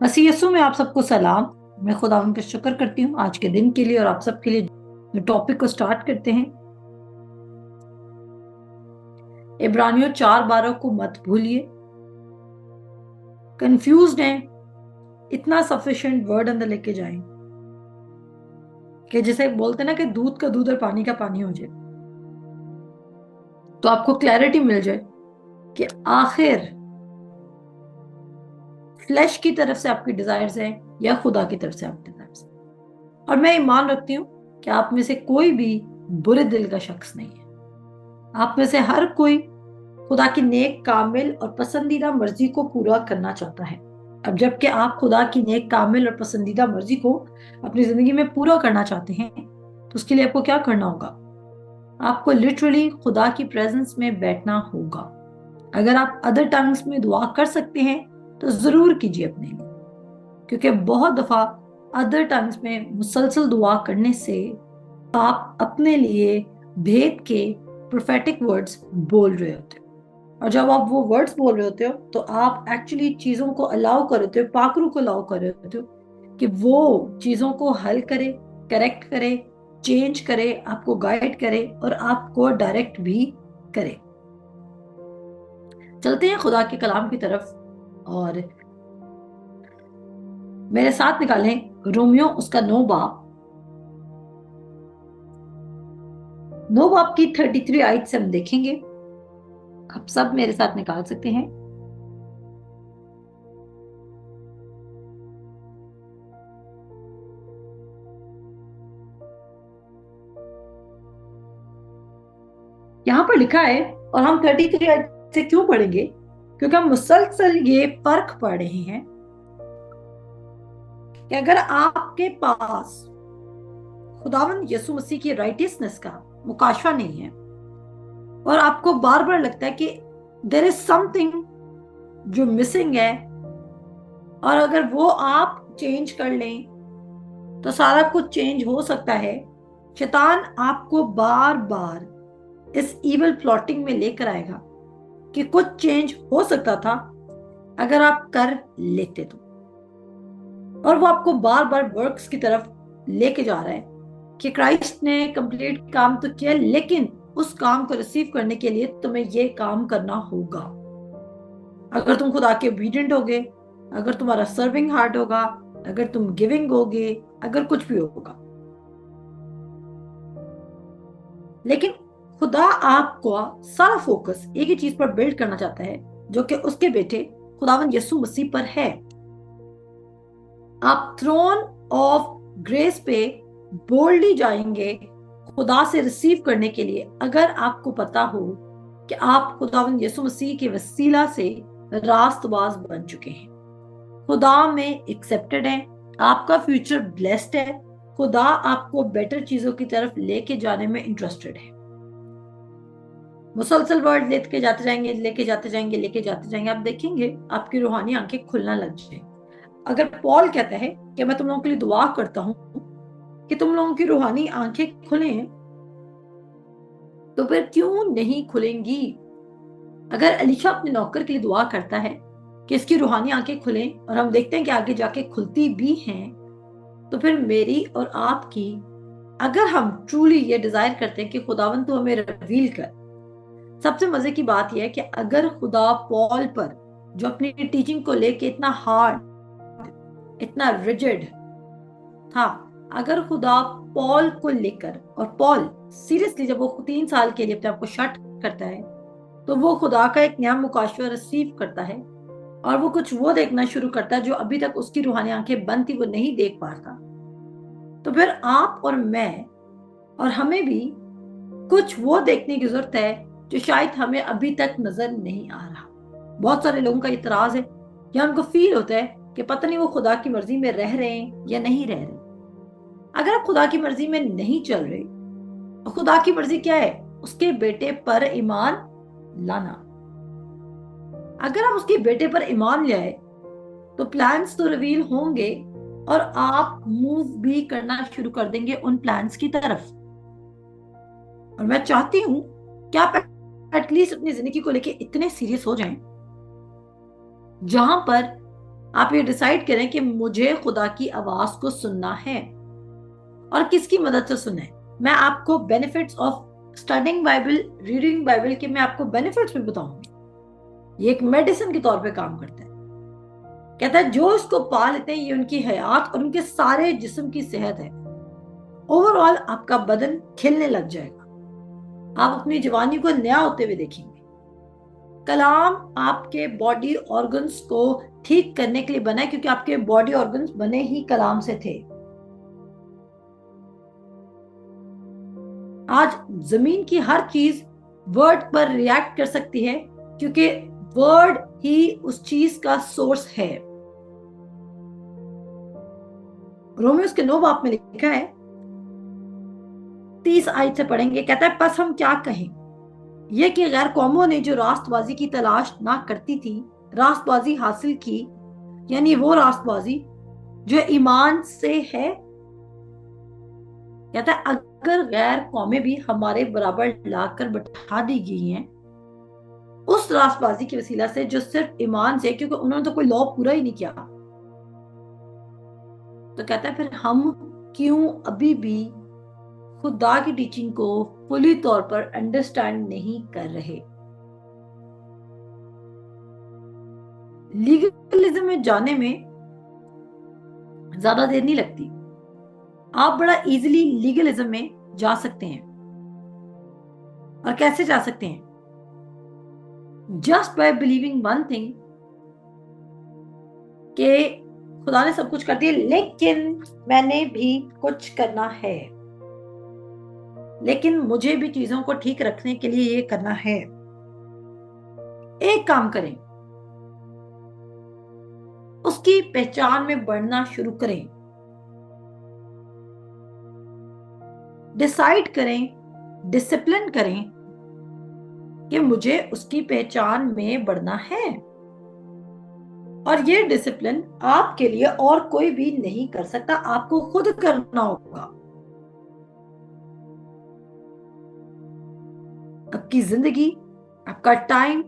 मसीह यीशु में आप सबको सलाम। मैं खुदावंद का शुक्र करती हूँ आज के दिन के लिए और आप सबके लिए। टॉपिक को स्टार्ट करते हैं। इब्रानियों 4:12 को मत भूलिए। कंफ्यूज्ड हैं, इतना सफिशिएंट वर्ड अंदर लेके जाएं कि जैसे बोलते ना कि दूध का दूध और पानी का पानी हो जाए, तो आपको क्लैरिटी मिल जाए कि आखिर फ्लैश की तरफ से आपकी डिजायर्स हैं या खुदा की तरफ से आपकी डिजायर्स हैं। और मैं ईमान रखती हूँ कि आप में से कोई भी बुरे दिल का शख्स नहीं है। आप में से हर कोई खुदा की नेक, कामिल और पसंदीदा मर्जी को पूरा करना चाहता है। अब जबकि आप खुदा की नेक, कामिल और पसंदीदा मर्जी को अपनी जिंदगी में पूरा करना चाहते हैं, तो उसके लिए आपको क्या करना होगा? आपको लिटरली खुदा की प्रेजेंस में बैठना होगा। अगर आप अदर टंग्स में दुआ कर सकते हैं तो जरूर कीजिए अपने लिए, क्योंकि बहुत दफा अदर टंग्स में मुसलसल दुआ करने से आप अपने लिए भेद के प्रोफेटिक वर्ड्स बोल रहे होते हो। और जब आप वो वर्ड्स बोल रहे होते हो तो आप एक्चुअली चीजों को अलाउ कर रहे हो, पाखरू को अलाउ कर रहे होते हो कि वो चीजों को हल करे, करेक्ट करे, चेंज करे, आपको गाइड करे और आपको डायरेक्ट भी करे। चलते हैं खुदा के कलाम की तरफ और मेरे साथ निकालें रोमियो उसका 9 बाब। 9 बाब की 33 आयत से हम देखेंगे। आप सब मेरे साथ निकाल सकते हैं। यहां पर लिखा है, और हम 33 आयत से क्यों पढ़ेंगे? क्योंकि हम मुसलसल ये फर्क पढ़ रहे हैं कि अगर आपके पास खुदावंद यीशु मसीह की राइटियसनेस का मुकाशवा नहीं है और आपको बार बार लगता है कि देयर इज समथिंग जो मिसिंग है, और अगर वो आप चेंज कर लें तो सारा कुछ चेंज हो सकता है, शैतान आपको बार बार इस इविल प्लॉटिंग में लेकर आएगा कि कुछ चेंज हो सकता था अगर आप कर लेते तो। और वो आपको बार बार वर्क्स की तरफ लेके जा रहा है कि क्राइस्ट ने कंप्लीट काम तो किया, लेकिन उस काम को रिसीव करने के लिए तुम्हें ये काम करना होगा। अगर तुम खुदा के ओबीडिएंट होगे, अगर तुम्हारा सर्विंग हार्ट होगा, अगर तुम गिविंग होगे, अगर कुछ भी होगा। लेकिन खुदा आपको सारा फोकस एक ही चीज पर बिल्ड करना चाहता है, जो कि उसके बेटे खुदावंद यीशु मसीह पर है। आप थ्रोन ऑफ ग्रेस पे बोल्डली जाएंगे खुदा से रिसीव करने के लिए, अगर आपको पता हो कि आप खुदावंद यीशु मसीह के वसीला से रास्तबाज बन चुके हैं, खुदा में एक्सेप्टेड है, आपका फ्यूचर ब्लेस्ड है, खुदा आपको बेटर चीजों की तरफ लेके जाने में इंटरेस्टेड है। मुसलसल वर्ड लेके जाते जाएंगे, लेके जाते जाएंगे, लेके जाते जाएंगे, आप देखेंगे आपकी रूहानी आंखें खुलना लग जाए। अगर पॉल कहता है कि मैं तुम लोगों के लिए दुआ करता हूं कि तुम लोगों की रूहानी आंखें खुलें, तो फिर क्यों नहीं खुलेंगी? अगर अलीशा अपने नौकर के लिए दुआ करता है कि इसकी रूहानी आंखें खुलें, और हम देखते हैं कि आगे जाके खुलती भी हैं, तो फिर मेरी और आपकी, अगर हम ट्रूली ये डिजायर करते हैं कि खुदावंद तो हमें रिवील कर। सबसे मजे की बात यह है कि अगर खुदा पॉल पर, जो अपनी टीचिंग को लेके इतना हार्ड, इतना रिजिड था, अगर खुदा पॉल को लेकर, और पॉल सीरियसली जब वो 3 साल के लिए अपने आप को शट करता है, तो वो खुदा का एक नया मुकाशवा रिसीव करता है और वो कुछ वो देखना शुरू करता है जो अभी तक उसकी रूहानी आंखें बंद थी, वो नहीं देख पाता। तो फिर आप और मैं और हमें भी कुछ वो देखने की जरूरत है जो शायद हमें अभी तक नजर नहीं आ रहा। बहुत सारे लोगों का इतराज है या उनको फील होता है कि पता नहीं वो खुदा की मर्जी में रह रहे हैं या नहीं रह रहे। अगर आप खुदा की मर्जी में नहीं चल रहे, तो खुदा की मर्जी क्या है? उसके बेटे पर ईमान लाना। अगर आप उसके बेटे पर ईमान ले आए तो प्लान्स तो रिवील होंगे और आप मूव भी करना शुरू कर देंगे उन प्लान्स की तरफ। और मैं चाहती हूं कि आप एटलीस्ट अपनी जिंदगी को लेके इतने सीरियस हो जाएं जहां पर आप ये डिसाइड करें कि मुझे खुदा की आवाज को सुनना है और किसकी मदद से सुने। मैं आपको benefits of studying Bible, reading Bible के मैं आपको बेनिफिट्स भी बताऊंगी। ये एक मेडिसिन के तौर पे काम करता है। कहता है जो इसको पा लेते हैं ये उनकी हयात और उनके सारे जिस्म की सेहत है। ओवरऑल आपका बदन खिलने लग जाएगा, आप अपनी जवानी को नया होते हुए देखेंगे। कलाम आपके बॉडी ऑर्गन्स को ठीक करने के लिए बना है, क्योंकि आपके बॉडी ऑर्गन्स बने ही कलाम से थे। आज जमीन की हर चीज वर्ड पर रिएक्ट कर सकती है, क्योंकि वर्ड ही उस चीज का सोर्स है। रोमियोस के 9 बाब में लिखा है, 30 आयत से पढ़ेंगे। कहता है, बस हम क्या कहें, यह कि गैर कौमों ने जो रास्तबाजी की तलाश ना करती थी रास्तबाजी हासिल की, यानी वो रास्तबाजी जो ईमान से है। कहता है अगर गैर कौमें भी हमारे बराबर लाकर बैठा दी गई हैं उस रास्तबाजी की वसीला से जो सिर्फ ईमान से, क्योंकि उन्होंने तो कोई लॉ पूरा ही नहीं किया, तो कहता है फिर हम क्यों अभी भी खुदा की टीचिंग को फुली तौर पर अंडरस्टैंड नहीं कर रहे। लीगलिज्म में जाने में ज्यादा देर नहीं लगती, आप बड़ा इजीली लीगलिज्म में जा सकते हैं। और कैसे जा सकते हैं? Just by believing one thing, कि खुदा ने सब कुछ कर दिया लेकिन मैंने भी कुछ करना है, लेकिन मुझे भी चीजों को ठीक रखने के लिए ये करना है। एक काम करें, उसकी पहचान में बढ़ना शुरू करें, डिसाइड करें, डिसिप्लिन करें कि मुझे उसकी पहचान में बढ़ना है। और ये डिसिप्लिन आपके लिए और कोई भी नहीं कर सकता, आपको खुद करना होगा। आपकी जिंदगी, आपका टाइम,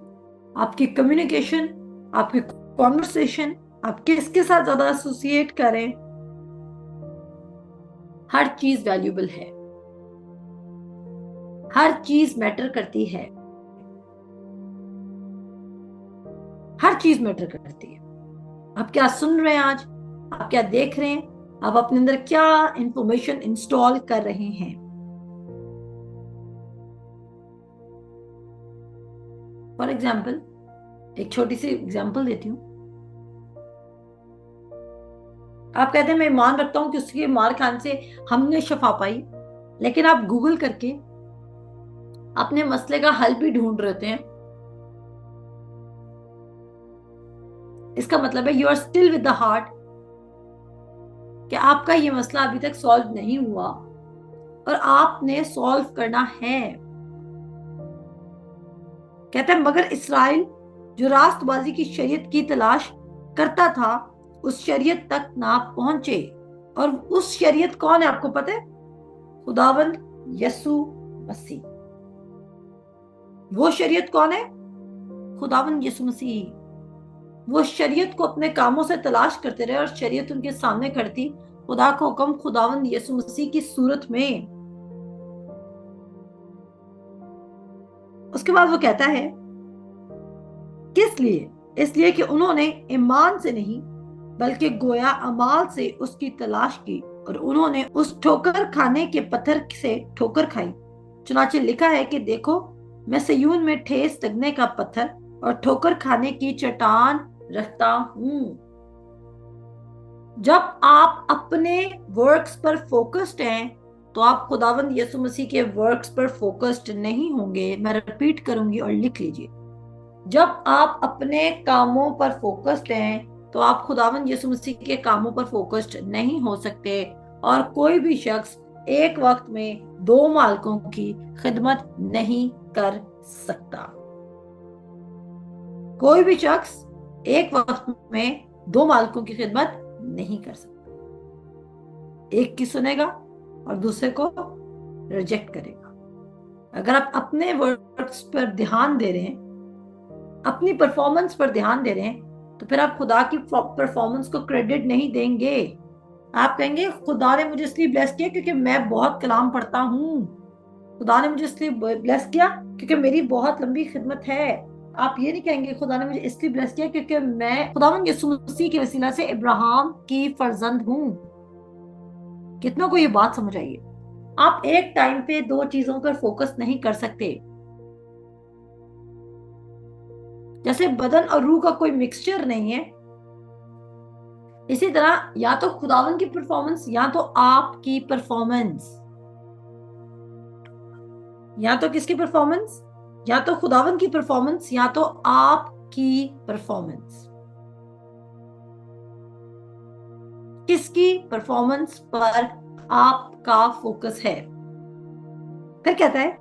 आपकी कम्युनिकेशन, आपकी कॉन्वर्सेशन, आप किसके साथ ज्यादा एसोसिएट करें, हर चीज वैल्यूबल है, हर चीज मैटर करती है, हर चीज मैटर करती है। आप क्या सुन रहे हैं आज, आप क्या देख रहे हैं, आप अपने अंदर क्या इंफॉर्मेशन इंस्टॉल कर रहे हैं। फॉर एग्जाम्पल, एक छोटी सी एग्जाम्पल देती हूं। आप कहते हैं मैं ईमान रखता हूं कि उसके मार खाने से हमने शफा पाई, लेकिन आप गूगल करके अपने मसले का हल भी ढूंढ रहे हैं। इसका मतलब है you are still with the heart, कि आपका ये मसला अभी तक सॉल्व नहीं हुआ और आपने सॉल्व करना है। कहते हैं मगर इस्राइल जो रास्तबाजी की शरीयत की तलाश करता था उस शरीयत तक ना पहुंचे। और उस शरीयत कौन है आपको पता है? खुदावंद यसु मसीह। वो शरीयत कौन है? खुदावंद यसु मसीह। वो शरीयत को अपने कामों से तलाश करते रहे और शरीयत उनके सामने करती खुदा का हुक्म खुदावंद यसु मसीह की सूरत में। उसके बाद वो कहता है किस लिए? इसलिए कि उन्होंने ईमान से नहीं बल्कि गोया अमाल से उसकी तलाश की और उन्होंने उस ठोकर खाने के पत्थर से ठोकर खाई। चुनाचे लिखा है कि देखो मैं सयून में ठेस लगने का पत्थर और ठोकर खाने की चट्टान रखता हूं। जब आप अपने वर्क्स पर फोकस्ड हैं तो आप खुदावंद यसु मसीह के वर्क्स पर फोकस्ड नहीं होंगे। मैं रिपीट करूंगी और लिख लीजिए। जब आप अपने कामों पर फोकस्ड हैं तो आप खुदावंद यसु मसीह के कामों पर फोकस्ड नहीं हो सकते। और कोई भी शख्स एक वक्त में 2 मालिकों की खिदमत नहीं कर सकता। कोई भी शख्स एक वक्त में 2 मालिकों की खिदमत नहीं कर सकता। एक की सुनेगा और दूसरे को रिजेक्ट करेगा। अगर आप अपने वर्क्स पर ध्यान दे रहे हैं, अपनी परफॉर्मेंस पर ध्यान दे रहे हैं, तो फिर आप खुदा की परफॉर्मेंस को क्रेडिट नहीं देंगे। आप कहेंगे खुदा ने मुझे इसलिए ब्लेस किया क्योंकि मैं बहुत कलाम पढ़ता हूँ, खुदा ने मुझे इसलिए ब्लेस किया क्योंकि मेरी बहुत लंबी खिदमत है। आप ये नहीं कहेंगे खुदा ने मुझे इसलिए ब्लेस किया क्योंकि मैं खुदावंद यीशु मसीह की वसीला से इब्राहिम की फर्जंद हूँ। कितना को ये बात समझ आई है? आप एक टाइम पे दो चीजों पर फोकस नहीं कर सकते। जैसे बदन और रूह का कोई मिक्सचर नहीं है, इसी तरह या तो खुदावन की परफॉर्मेंस या तो आपकी परफॉर्मेंस, या तो किसकी परफॉर्मेंस, या तो खुदावन की परफॉर्मेंस या तो आपकी परफॉर्मेंस। किसकी परफॉर्मेंस पर आपका फोकस है? फिर कहता है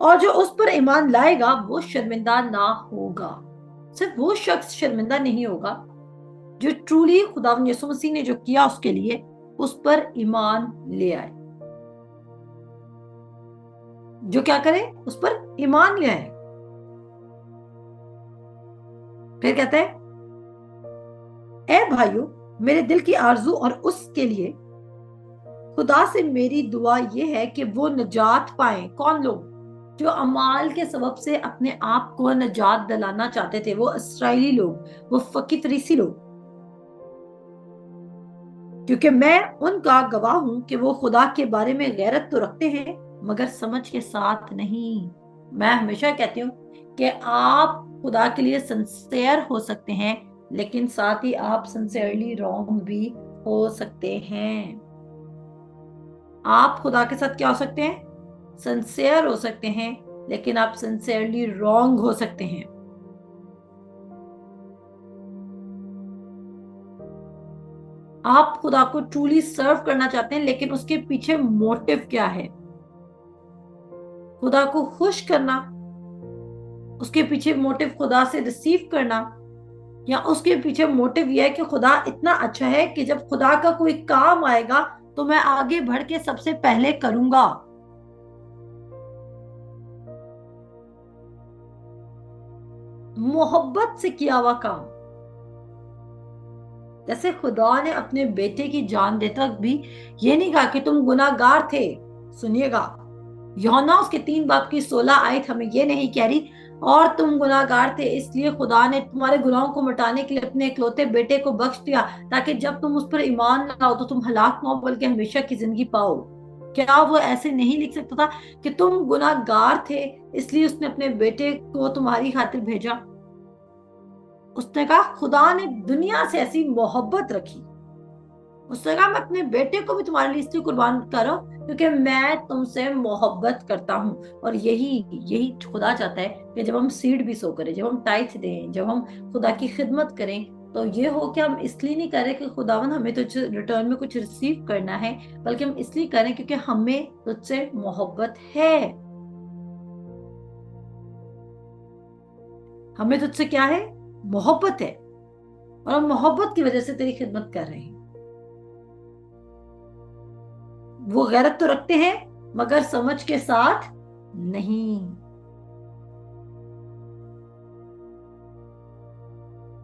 और जो उस पर ईमान लाएगा वो शर्मिंदा ना होगा। सिर्फ वो शख्स शर्मिंदा नहीं होगा जो ट्रूली खुदावंद यीशु मसीह ने जो किया उसके लिए उस पर ईमान ले आए। जो क्या करे? उस पर ईमान ले आए। फिर कहते हैं ए भाइयों, मेरे दिल की आरजू और उसके लिए खुदा से मेरी दुआ यह है कि वो निजात पाए। कौन लोग? जो अमाल के सबब से अपने आप को निजात दिलाना चाहते थे, वो इस्राएली लोग, वो फकी फरीसी लोग। क्योंकि मैं उनका गवाह हूं कि वो खुदा के बारे में गैरत तो रखते हैं मगर समझ के साथ नहीं। मैं हमेशा कहती हूँ कि आप खुदा के लिए सिंसियर हो सकते हैं लेकिन साथ ही आप सिंसियरली रॉन्ग भी हो सकते हैं। आप खुदा के साथ क्या हो सकते हैं? सिंसियर हो सकते हैं लेकिन आप सिंसियरली रॉन्ग हो सकते हैं। आप खुदा को ट्रूली सर्व करना चाहते हैं लेकिन उसके पीछे मोटिव क्या है? खुदा को खुश करना, उसके पीछे मोटिव खुदा से रिसीव करना, या उसके पीछे मोटिव यह है कि खुदा इतना अच्छा है कि जब खुदा का कोई काम आएगा तो मैं आगे बढ़ के सबसे पहले करूंगा। मोहब्बत से किया हुआ काम। जैसे खुदा ने अपने बेटे की जान देते वक्त भी ये नहीं कहा कि तुम गुनाहगार थे। सुनिएगा, यूहन्ना उसके 3 बाब की 16 आयत हमें ये नहीं कह रही और तुम गुनाहगार थे इसलिए खुदा ने तुम्हारे गुनाहों को मिटाने के लिए अपने इकलौते बेटे को बख्श दिया ताकि जब तुम उस पर ईमान लाओ तो तुम हलाक ना हो बल्कि हमेशा की जिंदगी पाओ। क्या वो ऐसे नहीं लिख सकता था कि तुम गुनाहगार थे इसलिए उसने अपने बेटे को तुम्हारी खातिर भेजा? उसने कहा खुदा ने दुनिया से ऐसी मोहब्बत रखी, उसने कहा मैं अपने बेटे को भी तुम्हारे लिए इसलिए कुर्बान करो क्योंकि मैं तुमसे मोहब्बत करता हूँ। और यही यही खुदा चाहता है कि जब हम सीड भी सो करें, जब हम टाइथ दें, जब हम खुदा की खिदमत करें तो ये हो कि हम इसलिए नहीं करें कि खुदावन हमें तुझसे रिटर्न में कुछ रिसीव करना है, बल्कि हम इसलिए करें क्योंकि हमें तुझसे मोहब्बत है। हमें तुझसे क्या है? मोहब्बत है और हम मोहब्बत की वजह से तेरी खिदमत कर रहे हैं। वो गैरत तो रखते हैं मगर समझ के साथ नहीं।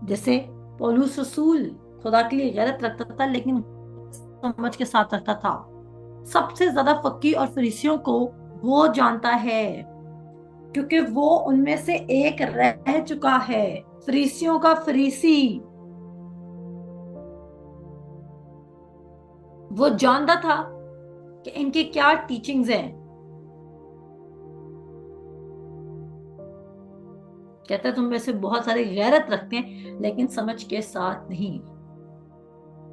जैसे पौलुस रसूल खुदा के लिए गैरत रखता था लेकिन समझ के साथ रखता था। सबसे ज्यादा फक्की और फरीसियों को वो जानता है क्योंकि वो उनमें से एक रह चुका है। फरीसियों का फरीसी वो जानता था कि इनके क्या टीचिंग्स हैं। कहता है तुम में से बहुत सारे गैरत रखते हैं लेकिन समझ के साथ नहीं।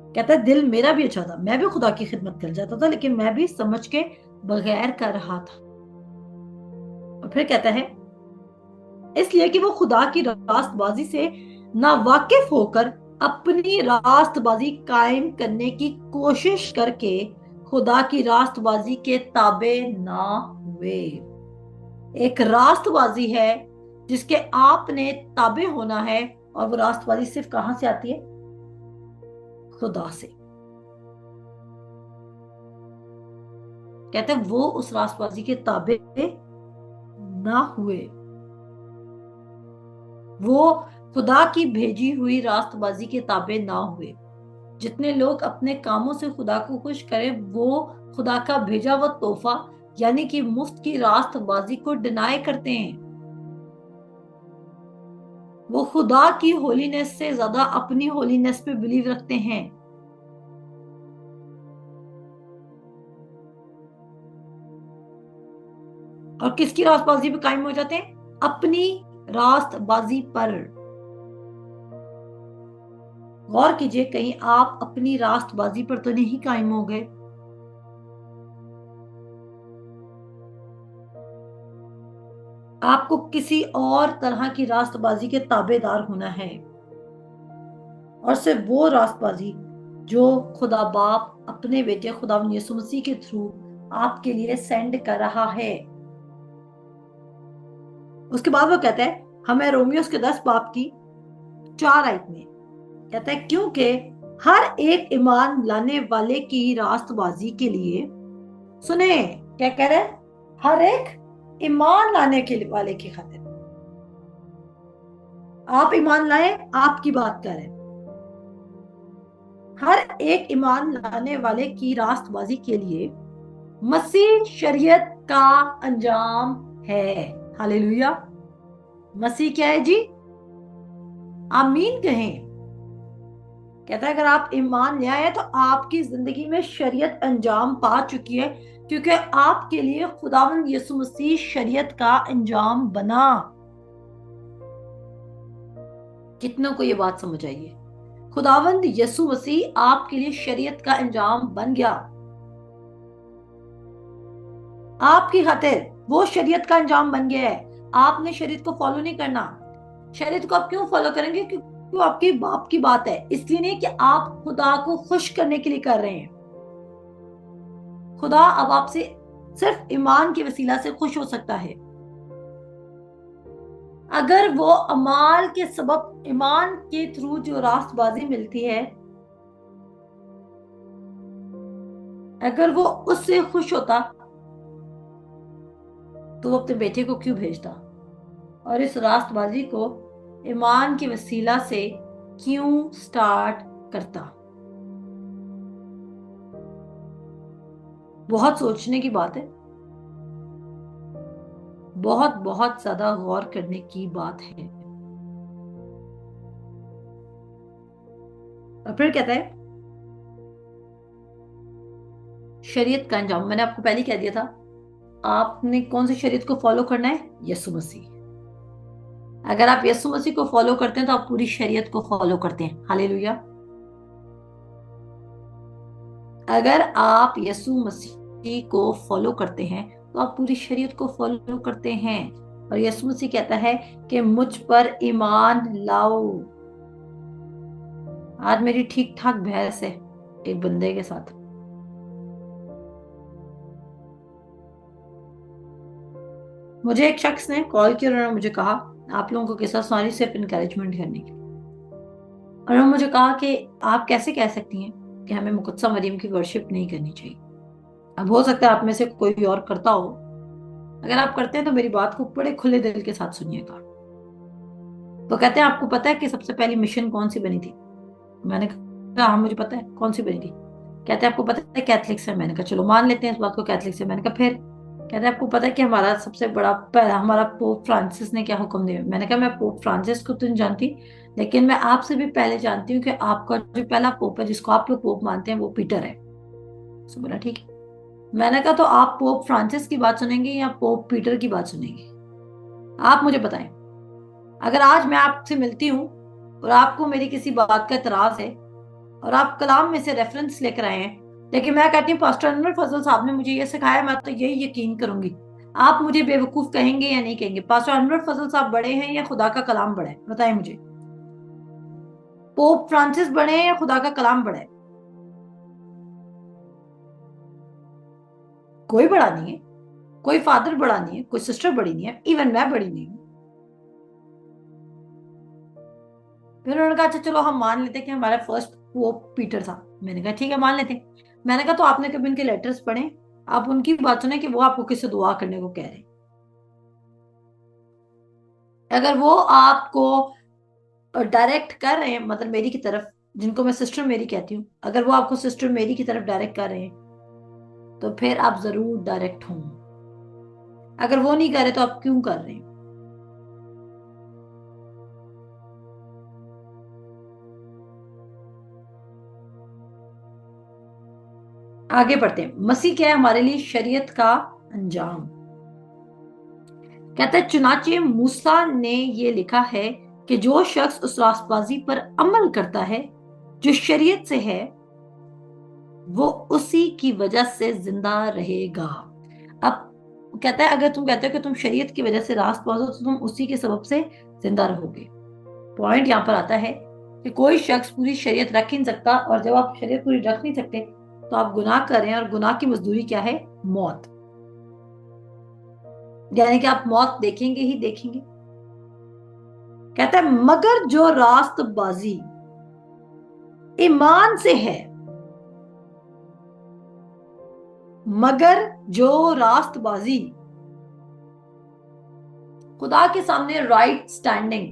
कहता है दिल मेरा भी अच्छा था, मैं भी खुदा की खिदमत कर जाता था लेकिन मैं भी समझ के बगैर कर रहा था। और फिर कहता है इसलिए कि वो खुदा की रास्तबाजी से ना वाकिफ होकर अपनी रास्तबाजी कायम करने की कोशिश करके खुदा की रास्तबाजी के ताबे ना हुए। एक रास्तबाजी है जिसके आपने ताबे होना है और वो रास्तबाजी सिर्फ कहां से आती है? खुदा से। कहते हैं वो उस रास्तबाजी के ताबे ना हुए। वो खुदा की भेजी हुई रास्तबाजी के ताबे ना हुए। जितने लोग अपने कामों से खुदा को खुश करें, वो खुदा का भेजा हुआ तोहफा यानी कि मुफ्त की रास्तबाजी को डिनाई करते हैं। वो खुदा की होलीनेस से ज्यादा अपनी होलीनेस पे बिलीव रखते हैं। और किसकी रास्तबाजी पे कायम हो जाते हैं? अपनी रास्तबाजी पर। गौर कीजिए, कहीं आप अपनी रास्तबाजी पर तो नहीं कायम हो गए। आपको किसी और तरह की रास्तबाजी के ताबेदार होना है, और सिर्फ वो रास्तबाजी जो खुदा बाप अपने बेटे खुदा यीशु मसीह के थ्रू आपके लिए सेंड कर रहा है। उसके बाद वो कहता है हमें रोमियोस के 10 बाप की 4 आयत में कहता है, क्योंकि हर एक ईमान लाने वाले की रास्तबाजी के लिए, सुने क्या कह रहे हैं, हर एक ईमान लाने के वाले की खातिर। आप ईमान लाए, आपकी बात कर रहे हैं। हर एक ईमान लाने वाले की रास्तबाजी के लिए मसीह शरीयत का अंजाम है। हालेलुया। मसीह क्या है जी? आमीन कहें। कहता है अगर आप ईमान ले आए तो आपकी जिंदगी में शरीयत अंजाम पा चुकी है, क्योंकि आपके लिए खुदावंद यीशु मसीह शरीयत का अंजाम बना। कितनों को ये बात समझ आई है? खुदावंद यीशु मसीह आपके लिए शरीयत का अंजाम बन गया। आपकी खातिर वो शरीयत का अंजाम बन गया है। आपने शरीयत को फॉलो नहीं करना। शरीयत को आप क्यों फॉलो करेंगे? क्योंकि वो आपके बाप की बात है, इसलिए नहीं कि आप खुदा को खुश करने के लिए कर रहे हैं। खुदा अब आपसे सिर्फ ईमान के वसीला से खुश हो सकता है। अगर वो अमाल के सबब ईमान के थ्रू जो रास्तबाजी मिलती है, अगर वो उससे खुश होता तो वो अपने बेटे को क्यों भेजता, और इस रास्तबाजी को ईमान के वसीला से क्यों स्टार्ट करता? बहुत सोचने की बात है, बहुत बहुत ज्यादा गौर करने की बात है। और फिर कहता है शरीयत का अंजाम। मैंने आपको पहले कह दिया था, आपने कौन सी शरीयत को फॉलो करना है? यीशु मसीह। अगर आप यीशु मसीह को फॉलो करते हैं तो आप पूरी शरीयत को फॉलो करते हैं। हालेलुया। अगर आप यीशु मसीह को फॉलो करते हैं तो आप पूरी शरीयत को फॉलो करते हैं। और यीशु मसीह कहता है कि मुझ पर ईमान लाओ। आज मेरी ठीक ठाक बहस है एक बंदे के साथ। मुझे एक शख्स ने कॉल किया और उन्होंने मुझे कहा आप लोगों को किस्सा सुनानी सिर्फ इनकरेजमेंट करने के लिए। और उन्होंने मुझे कहा कि आप कैसे कह सकती हैं कि हमें मुक़द्दसा मरियम की वर्शिप नहीं करनी चाहिए। अब हो सकता है आप में से कोई और करता हो। अगर आप करते हैं तो मेरी बात को बड़े खुले दिल के साथ सुनिएगा। तो कहते हैं आपको पता है कि सबसे पहली मिशन कौन सी बनी थी? मैंने कहा हाँ मुझे पता है। कौन सी बनी थी? कहते हैं आपको पता है कैथलिक से। मैंने कहा चलो मान लेते हैं इस बात को, कैथलिक से। मैंने कहा फिर? कहते हैं आपको पता है कि हमारा सबसे बड़ा पहला हमारा पोप फ्रांसिस ने क्या हुक्म दिया? मैंने कहा मैं पोप फ्रांसिस को तो नहीं जानती, लेकिन मैं आपसे भी पहले जानती हूँ कि आपका जो पहला पोप है जिसको आप लोग पोप मानते हैं वो पीटर है। तो बोला ठीक है। मैंने कहा तो आप पोप फ्रांसिस की बात सुनेंगे या पोप पीटर की बात सुनेंगे? आप मुझे बताएं। अगर आज मैं आपसे मिलती हूँ और आपको मेरी किसी बात का एतराज है और आप कलाम में से रेफरेंस लेकर आए हैं, लेकिन मैं कहती हूँ पास्टर अनवर फजल साहब ने मुझे ये सिखाया, मैं तो यही यकीन करूंगी, आप मुझे बेवकूफ कहेंगे या नहीं कहेंगे? पास्टर अनवर फजल साहब बड़े हैं या खुदा का कलाम बड़ा है? बताएं मुझे। पोप फ्रांसिस बड़े हैं या खुदा का कलाम बड़ा है? कोई बड़ा नहीं है, कोई फादर बड़ा नहीं है, कोई सिस्टर बड़ी नहीं है, इवन मैं बड़ी नहीं हूं। फिर उन्होंने कहा अच्छा चलो हम मान लेते हैं कि हमारा फर्स्ट पोप पीटर था। मैंने कहा ठीक है मान लेते हैं। मैंने कहा तो आपने कभी उनके लेटर्स पढ़े? आप उनकी बात सुने कि वो आपको किससे दुआ करने को कह रहे हैं? अगर वो आपको और डायरेक्ट कर रहे हैं मतलब मेरी की तरफ, जिनको मैं सिस्टर मेरी कहती हूँ, अगर वो आपको सिस्टर मेरी की तरफ डायरेक्ट कर रहे हैं तो फिर आप जरूर डायरेक्ट हों। अगर वो नहीं कर रहे तो आप क्यों कर रहे हैं? आगे बढ़ते हैं। मसीह क्या है हमारे लिए? शरीयत का अंजाम। कहता है चुनाचे मूसा ने ये लिखा है कि जो शख्स उस रास्तबाजी पर अमल करता है जो शरीयत से है, वो उसी की वजह से जिंदा रहेगा। अब कहता है अगर तुम कहते हो कि तुम शरीयत की वजह से रास्तबाज हो तो तुम उसी के सबब से जिंदा रहोगे। पॉइंट यहाँ पर आता है कि कोई शख्स पूरी शरीयत रख ही नहीं सकता, और जब आप शरीयत पूरी रख नहीं सकते तो आप गुनाह कर रहे हैं, और गुनाह की मजदूरी क्या है? मौत। यानी कि आप मौत देखेंगे ही देखेंगे। कहता है मगर जो रास्तबाजी ईमान से है, मगर जो रास्तबाजी खुदा के सामने राइट स्टैंडिंग,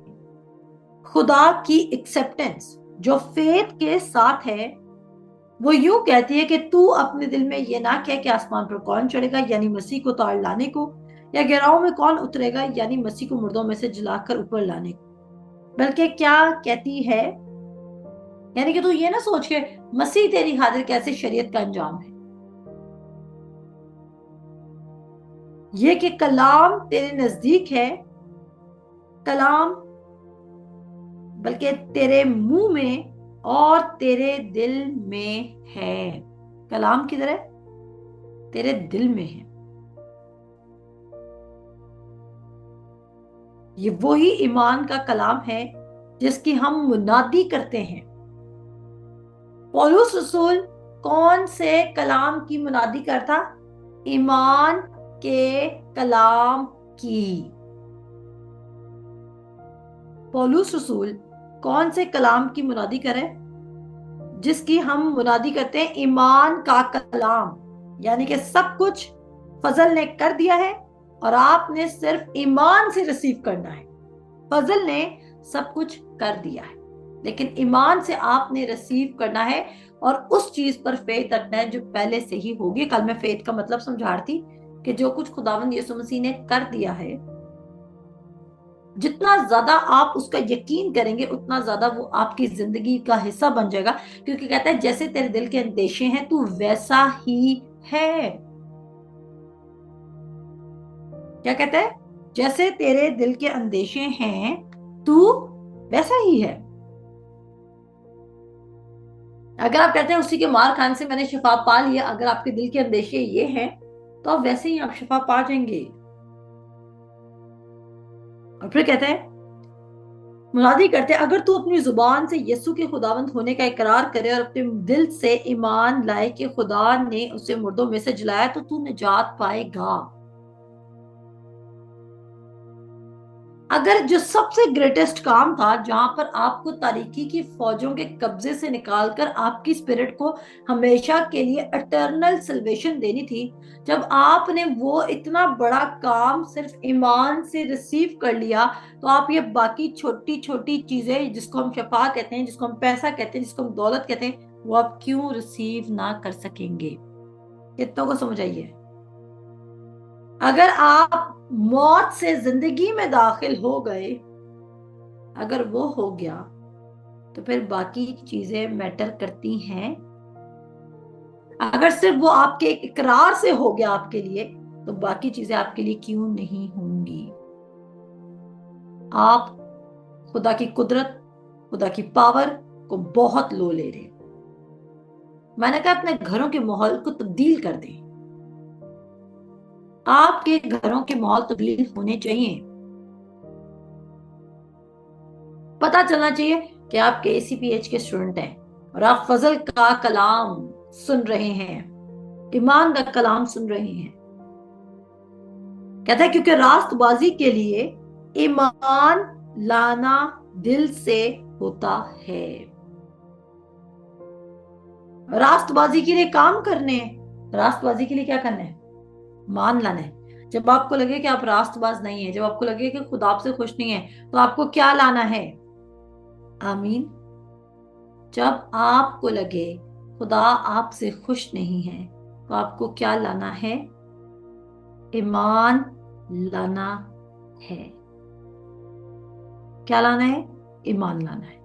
खुदा की एक्सेप्टेंस जो फेथ के साथ है, वो यूं कहती है कि तू अपने दिल में ये ना कह कि आसमान पर कौन चढ़ेगा यानी मसीह को ताड़ लाने को, या गहराओं में कौन उतरेगा यानी मसीह को मुर्दों में से जलाकर ऊपर लाने को, बल्कि क्या कहती है, यानी कि तू ये ना सोच के मसीह तेरी खातिर कैसे शरीयत का अंजाम है, ये कि कलाम तेरे नजदीक है, कलाम बल्कि तेरे मुंह में और तेरे दिल में है। कलाम किधर है? तेरे दिल में है। ये वही ईमान का कलाम है जिसकी हम मुनादी करते हैं। पौलुस रसूल कौन से कलाम की मुनादी करता? ईमान के कलाम की। पौलुस रसूल कौन से कलाम की मुनादी करे? जिसकी हम मुनादी करते हैं ईमान का कलाम, यानी कि सब कुछ फजल ने कर दिया है और आपने सिर्फ ईमान से रिसीव करना है। फजल ने सब कुछ कर दिया है लेकिन ईमान से आपने रिसीव करना है और उस चीज पर फेथ रखना है जो पहले से ही होगी। कल मैं फेथ का मतलब समझा रही थी कि जो कुछ खुदावंद यीशु मसीह ने कर दिया है, जितना ज्यादा आप उसका यकीन करेंगे उतना ज्यादा वो आपकी जिंदगी का हिस्सा बन जाएगा। क्योंकि कहता है जैसे तेरे दिल के अंदेशे हैं तू वैसा ही है। क्या कहता है? जैसे तेरे दिल के अंदेशे हैं तू वैसा ही है। अगर आप कहते हैं उसी के मार खाने से मैंने शिफा पा लिया, अगर आपके दिल के अंदेशे ये हैं तो आप वैसे ही आप शिफा पा जाएंगे। और फिर कहते हैं मुनादी करते हैं अगर तू अपनी जुबान से यीशु के खुदावंद होने का इकरार करे और अपने दिल से ईमान लाए कि खुदा ने उसे मुर्दों में से जलाया तो तू निजात पाएगा। अगर जो सबसे ग्रेटेस्ट काम था जहां पर आपको तारीकी की फौजों के कब्जे से निकालकर आपकी स्पिरिट को हमेशा के लिए इटर्नल सल्वेशन देनी थी, जब आपने वो इतना बड़ा काम सिर्फ ईमान से रिसीव कर लिया तो आप ये बाकी छोटी छोटी चीजें जिसको हम शफा कहते हैं, जिसको हम पैसा कहते हैं, जिसको हम दौलत कहते हैं, वो आप क्यों रिसीव ना कर सकेंगे? कितनों को समझ आइए? अगर आप मौत से जिंदगी में दाखिल हो गए, अगर वो हो गया तो फिर बाकी चीजें मैटर करती हैं। अगर सिर्फ वो आपके इकरार से हो गया आपके लिए तो बाकी चीजें आपके लिए क्यों नहीं होंगी? आप खुदा की कुदरत, खुदा की पावर को बहुत लो ले रहे। मैंने कहा अपने घरों के माहौल को तब्दील कर दें। आपके घरों के माहौल तब्दील होने चाहिए। पता चलना चाहिए कि आप KCPH के स्टूडेंट हैं और आप फजल का कलाम सुन रहे हैं, ईमान का कलाम सुन रहे हैं। कहता है क्योंकि रास्तबाजी के लिए ईमान लाना दिल से होता है। रास्तबाजी के लिए काम करने हैं, रास्तबाजी के लिए क्या करना है? मान लाना है। जब आपको लगे कि आप रास्तबाज नहीं है, जब आपको लगे कि खुदा आपसे खुश नहीं है, तो आपको क्या लाना है? आमीन। जब आपको लगे खुदा आपसे खुश नहीं है, तो आपको क्या लाना है? ईमान लाना है। क्या लाना है? ईमान लाना है।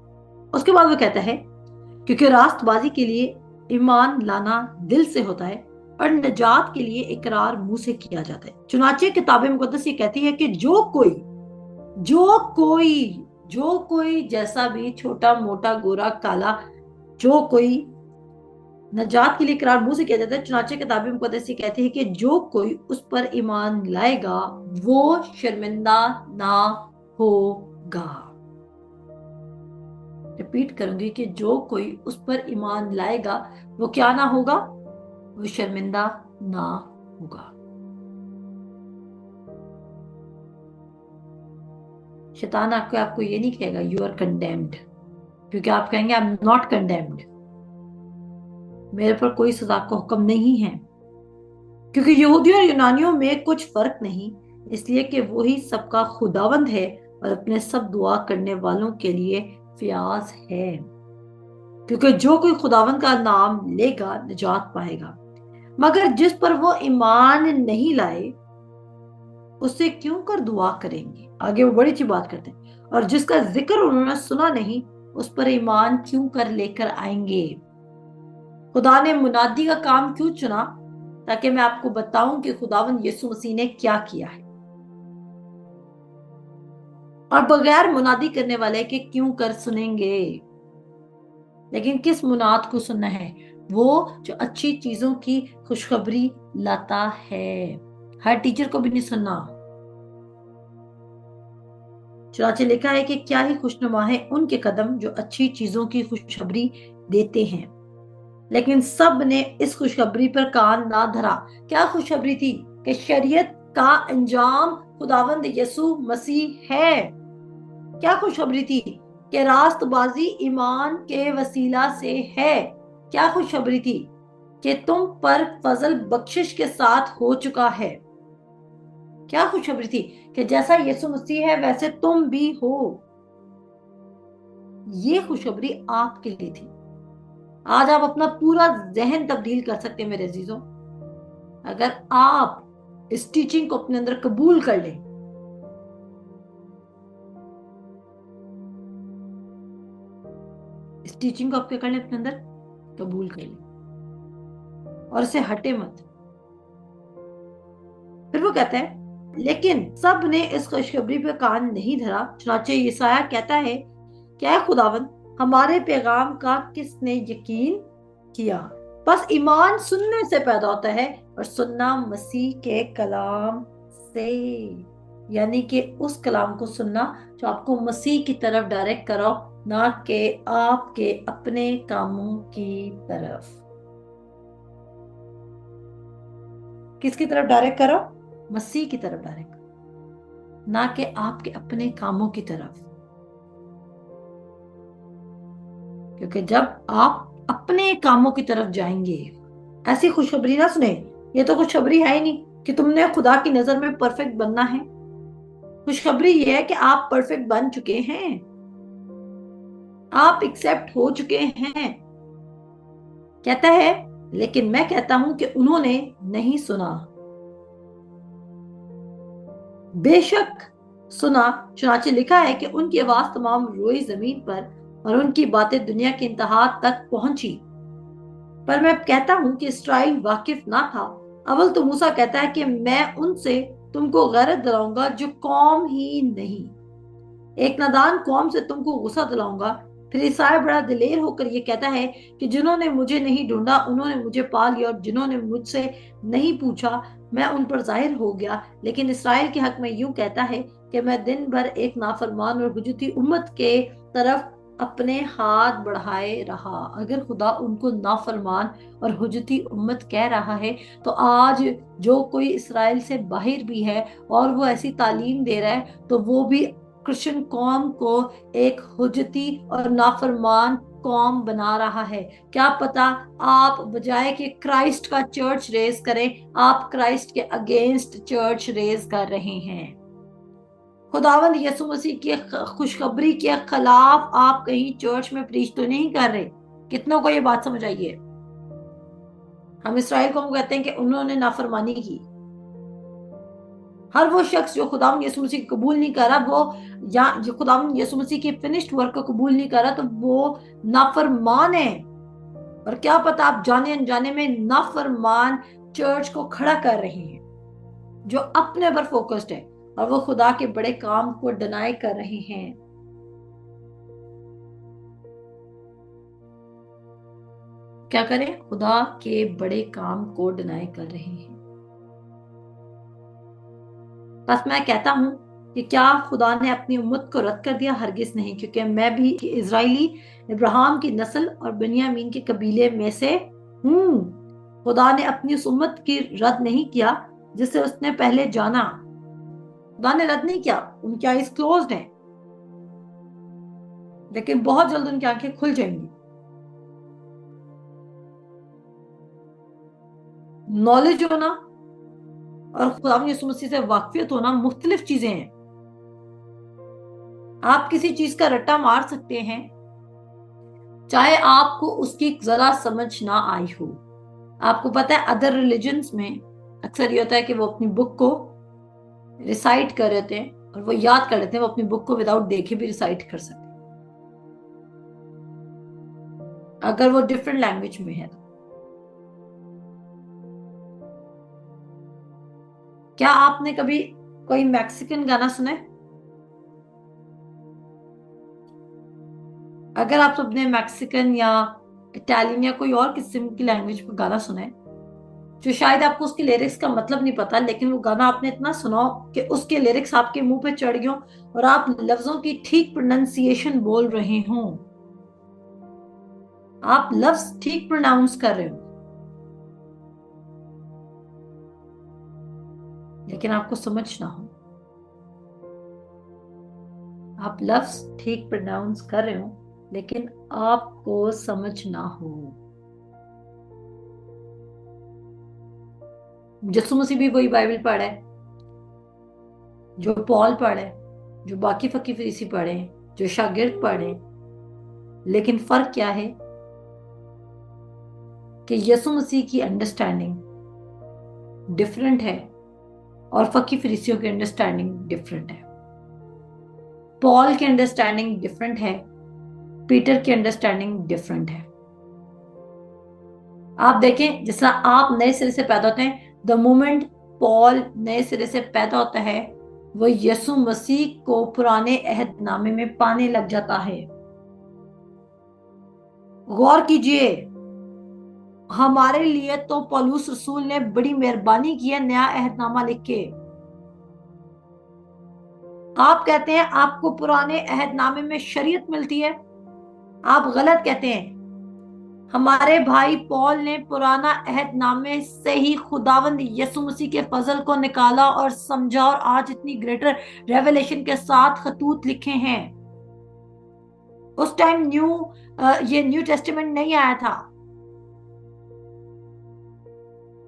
उसके बाद वो कहता है, क्योंकि रास्तबाजी के लिए ईमान लाना दिल से होता है और निजात के लिए इकरार मुंह से किया जाता है। चुनाचे किताब मुकद्दस ये कहती है कि जो कोई जैसा भी छोटा मोटा गोरा काला, जो कोई नजात के लिए इकरार मुंह से किया जाता है। चुनाचे किताब मुकद्दस ये कहती है कि जो कोई उस पर ईमान लाएगा वो शर्मिंदा ना होगा। रिपीट करूंगी कि जो कोई उस पर ईमान लाएगा वो क्या ना होगा? वो शर्मिंदा ना होगा। शैतान आपको ये नहीं कहेगा यू आर कंडेम्ड, क्योंकि आप कहेंगे आई एम नॉट कंडेम्ड, मेरे पर कोई सजा का हुक्म नहीं है। क्योंकि यहूदियों और यूनानियों में कुछ फर्क नहीं, इसलिए कि वही सबका खुदावंद है और अपने सब दुआ करने वालों के लिए फयाज है। क्योंकि जो कोई खुदावंद का नाम लेगा निजात पाएगा, मगर जिस पर वो ईमान नहीं लाए उससे क्यों कर दुआ करेंगे? आगे वो बड़ी अच्छी बात करते हैं, और जिसका जिक्र उन्होंने सुना नहीं उस पर ईमान क्यों कर लेकर आएंगे? खुदा ने मुनादी का काम क्यों चुना? ताकि मैं आपको बताऊं कि खुदावंद यीशु मसीह ने क्या किया है, और बगैर मुनादी करने वाले के क्यों कर सुनेंगे? लेकिन किस मुनाद को सुनना है? वो जो अच्छी चीजों की खुशखबरी लाता है। हर टीचर को भी नहीं सुनना। चुनाचे लिखा है कि क्या ही खुशनुमा है उनके कदम जो अच्छी चीजों की खुशखबरी देते हैं, लेकिन सब ने इस खुशखबरी पर कान ना धरा। क्या खुशखबरी थी? कि शरीयत का अंजाम खुदावंद यीशु मसीह है। क्या खुशखबरी थी? कि रास्तबाजी ईमान के वसीला से है। क्या खुशखबरी थी? कि तुम पर फजल बख्शिश के साथ हो चुका है। क्या खुशखबरी थी? कि जैसा यीशु मसीह है वैसे तुम भी हो। ये खुशखबरी आपके लिए थी। आज आप अपना पूरा जहन तब्दील कर सकते हैं मेरे अजीजों, अगर आप इस टीचिंग को अपने अंदर कबूल कर लें। इस टीचिंग को आप क्या कर लें? अपने अंदर कबूल कर लें और इसे हटे मत। फिर वो कहता है, लेकिन सब ने इस खुशखबरी पर कान नहीं धरा। चुनाचे यशायाह कहता है, क्या खुदावन हमारे पैगाम का किसने यकीन किया? बस ईमान सुनने से पैदा होता है और सुनना मसीह के कलाम से, यानी कि उस कलाम को सुनना जो आपको मसीह की तरफ डायरेक्ट करो, ना कि आपके अपने कामों की तरफ। किसकी तरफ डायरेक्ट करो? मसीह की तरफ डायरेक्ट करो, ना कि आपके अपने कामों की तरफ। क्योंकि जब आप अपने कामों की तरफ जाएंगे, ऐसी खुशखबरी ना सुने। ये तो खुशखबरी है ही नहीं कि तुमने खुदा की नजर में परफेक्ट बनना है। खुशखबरी ये है कि आप परफेक्ट बन चुके हैं, आप एक्सेप्ट हो चुके हैं। कहता है, लेकिन मैं कहता हूं कि उन्होंने नहीं सुना। बेशक सुना। चुनाचे लिखा है कि उनकी आवाज तमाम रोई जमीन पर और उनकी बातें दुनिया की इंतहा तक पहुंची। पर मैं कहता हूं कि इस्राइल वाकिफ ना था। अव्वल तो मूसा कहता है कि मैं उनसे तुमको गैरत दिलाऊंगा जो कौम ही नहीं, एक नादान कौम से तुमको गुस्सा दिलाऊंगा। फिर ईसाया बड़ा दिलेर होकर ये कहता है कि जिन्होंने मुझे नहीं ढूंढा उन्होंने मुझे पा लिया, और जिन्होंने मुझसे नहीं पूछा मैं उन पर जाहिर हो गया। लेकिन इसराइल के हक में यूं कहता है कि मैं दिन भर एक नाफरमान और हुजूती उम्मत के तरफ अपने हाथ बढ़ाए रहा। अगर खुदा उनको नाफरमान और हुजूती उम्मत कह रहा है, तो आज जो कोई इसराइल से बाहर भी है और वो ऐसी तालीम दे रहा है, तो वो भी क्रिश्चियन कौम को एक हुजती और नाफरमान कौम बना रहा है। क्या पता आप बजाय कि क्राइस्ट का चर्च रेज करें, आप क्राइस्ट के अगेंस्ट चर्च रेज कर रहे हैं। खुदावंद यीशु मसीह की खुशखबरी के खिलाफ आप कहीं चर्च में प्रीच तो नहीं कर रहे। कितनों को ये बात समझ आई है? हम इसराइल को हम कहते हैं कि उन्होंने नाफरमानी की। हर वो शख्स जो खुदावंद यीशु मसीह को कबूल नहीं कर रहा, वो या जो खुदावंद यीशु मसीह की फिनिश्ड वर्क को कबूल नहीं कर रहा, तो वो नाफरमान है। और क्या पता आप जाने अनजाने में नाफरमान चर्च को खड़ा कर रहे हैं, जो अपने पर फोकस्ड है और वो खुदा के बड़े काम को डिनाई कर रहे हैं। क्या करें? खुदा के बड़े काम को डिनाई कर रहे हैं। बस मैं कहता हूं कि क्या खुदा ने अपनी उम्मत को रद्द कर दिया? हरगिज नहीं, क्योंकि मैं भी इजराइली इब्राहिम की नस्ल और बिन्यामीन के कबीले में से हूं। खुदा ने अपनी उस उम्मत की रद्द नहीं किया जिसे उसने पहले जाना। खुदा ने रद्द नहीं किया, उनकी आईज क्लोज्ड हैं, लेकिन बहुत जल्द उनकी आंखें खुल जाएंगी। नॉलेज होना और खुदा यीशु मसीह से वाकफियत होना मुख्तलिफ चीजें हैं। आप किसी चीज का रट्टा मार सकते हैं चाहे आपको उसकी जरा समझ ना आई हो। आपको पता है अदर रिलीजन्स में अक्सर ये होता है कि वो अपनी बुक को रिसाइट कर लेते हैं और वो याद कर लेते हैं, वो अपनी बुक को विदाउट देखे भी रिसाइट कर सकते हैं अगर वो डिफरेंट लैंग्वेज में है। क्या आपने कभी कोई मैक्सिकन गाना सुना है? अगर आप सबने मैक्सिकन या इटालियन या कोई और किस्म की लैंग्वेज में गाना सुना है, जो शायद आपको उसके लिरिक्स का मतलब नहीं पता, लेकिन वो गाना आपने इतना सुना कि उसके लिरिक्स आपके मुंह पे चढ़ गए और आप लफ्जों की ठीक प्रोनाउंसिएशन बोल रहे हो, आप लफ्ज ठीक प्रोनाउंस कर रहे हो, लेकिन आपको समझ ना हो। आप लफ्ज ठीक प्रोनाउंस कर रहे हो लेकिन आपको समझ ना हो। यीशु मसीह भी वही बाइबल पढ़ा है जो पॉल पढ़े, जो बाकी फकी फरीसी पढ़े, जो शागिर्द पढ़े, लेकिन फर्क क्या है कि यीशु मसीह की अंडरस्टैंडिंग डिफरेंट है और फकी फरीसियों की अंडरस्टैंडिंग डिफरेंट है। पॉल की अंडरस्टैंडिंग डिफरेंट है, पीटर की अंडरस्टैंडिंग डिफरेंट है। आप देखें, जिस तरह आप नए सिरे से पैदा होते हैं, द मोमेंट पॉल नए सिरे से पैदा होता है, वो यीशु मसीह को पुराने अहदनामे में पाने लग जाता है। गौर कीजिए, हमारे लिए तो पौलुस रसूल ने बड़ी मेहरबानी की है नया अहदनामा लिख के। आप कहते हैं आपको पुराने अहदनामे में शरीयत मिलती है, आप गलत कहते हैं। हमारे भाई पॉल ने पुराना अहदनामे से ही खुदावंद यीशु मसीह के फजल को निकाला और समझा और आज इतनी ग्रेटर रेवलेशन के साथ खतूत लिखे हैं। उस टाइम ये न्यू टेस्टामेंट नहीं आया था।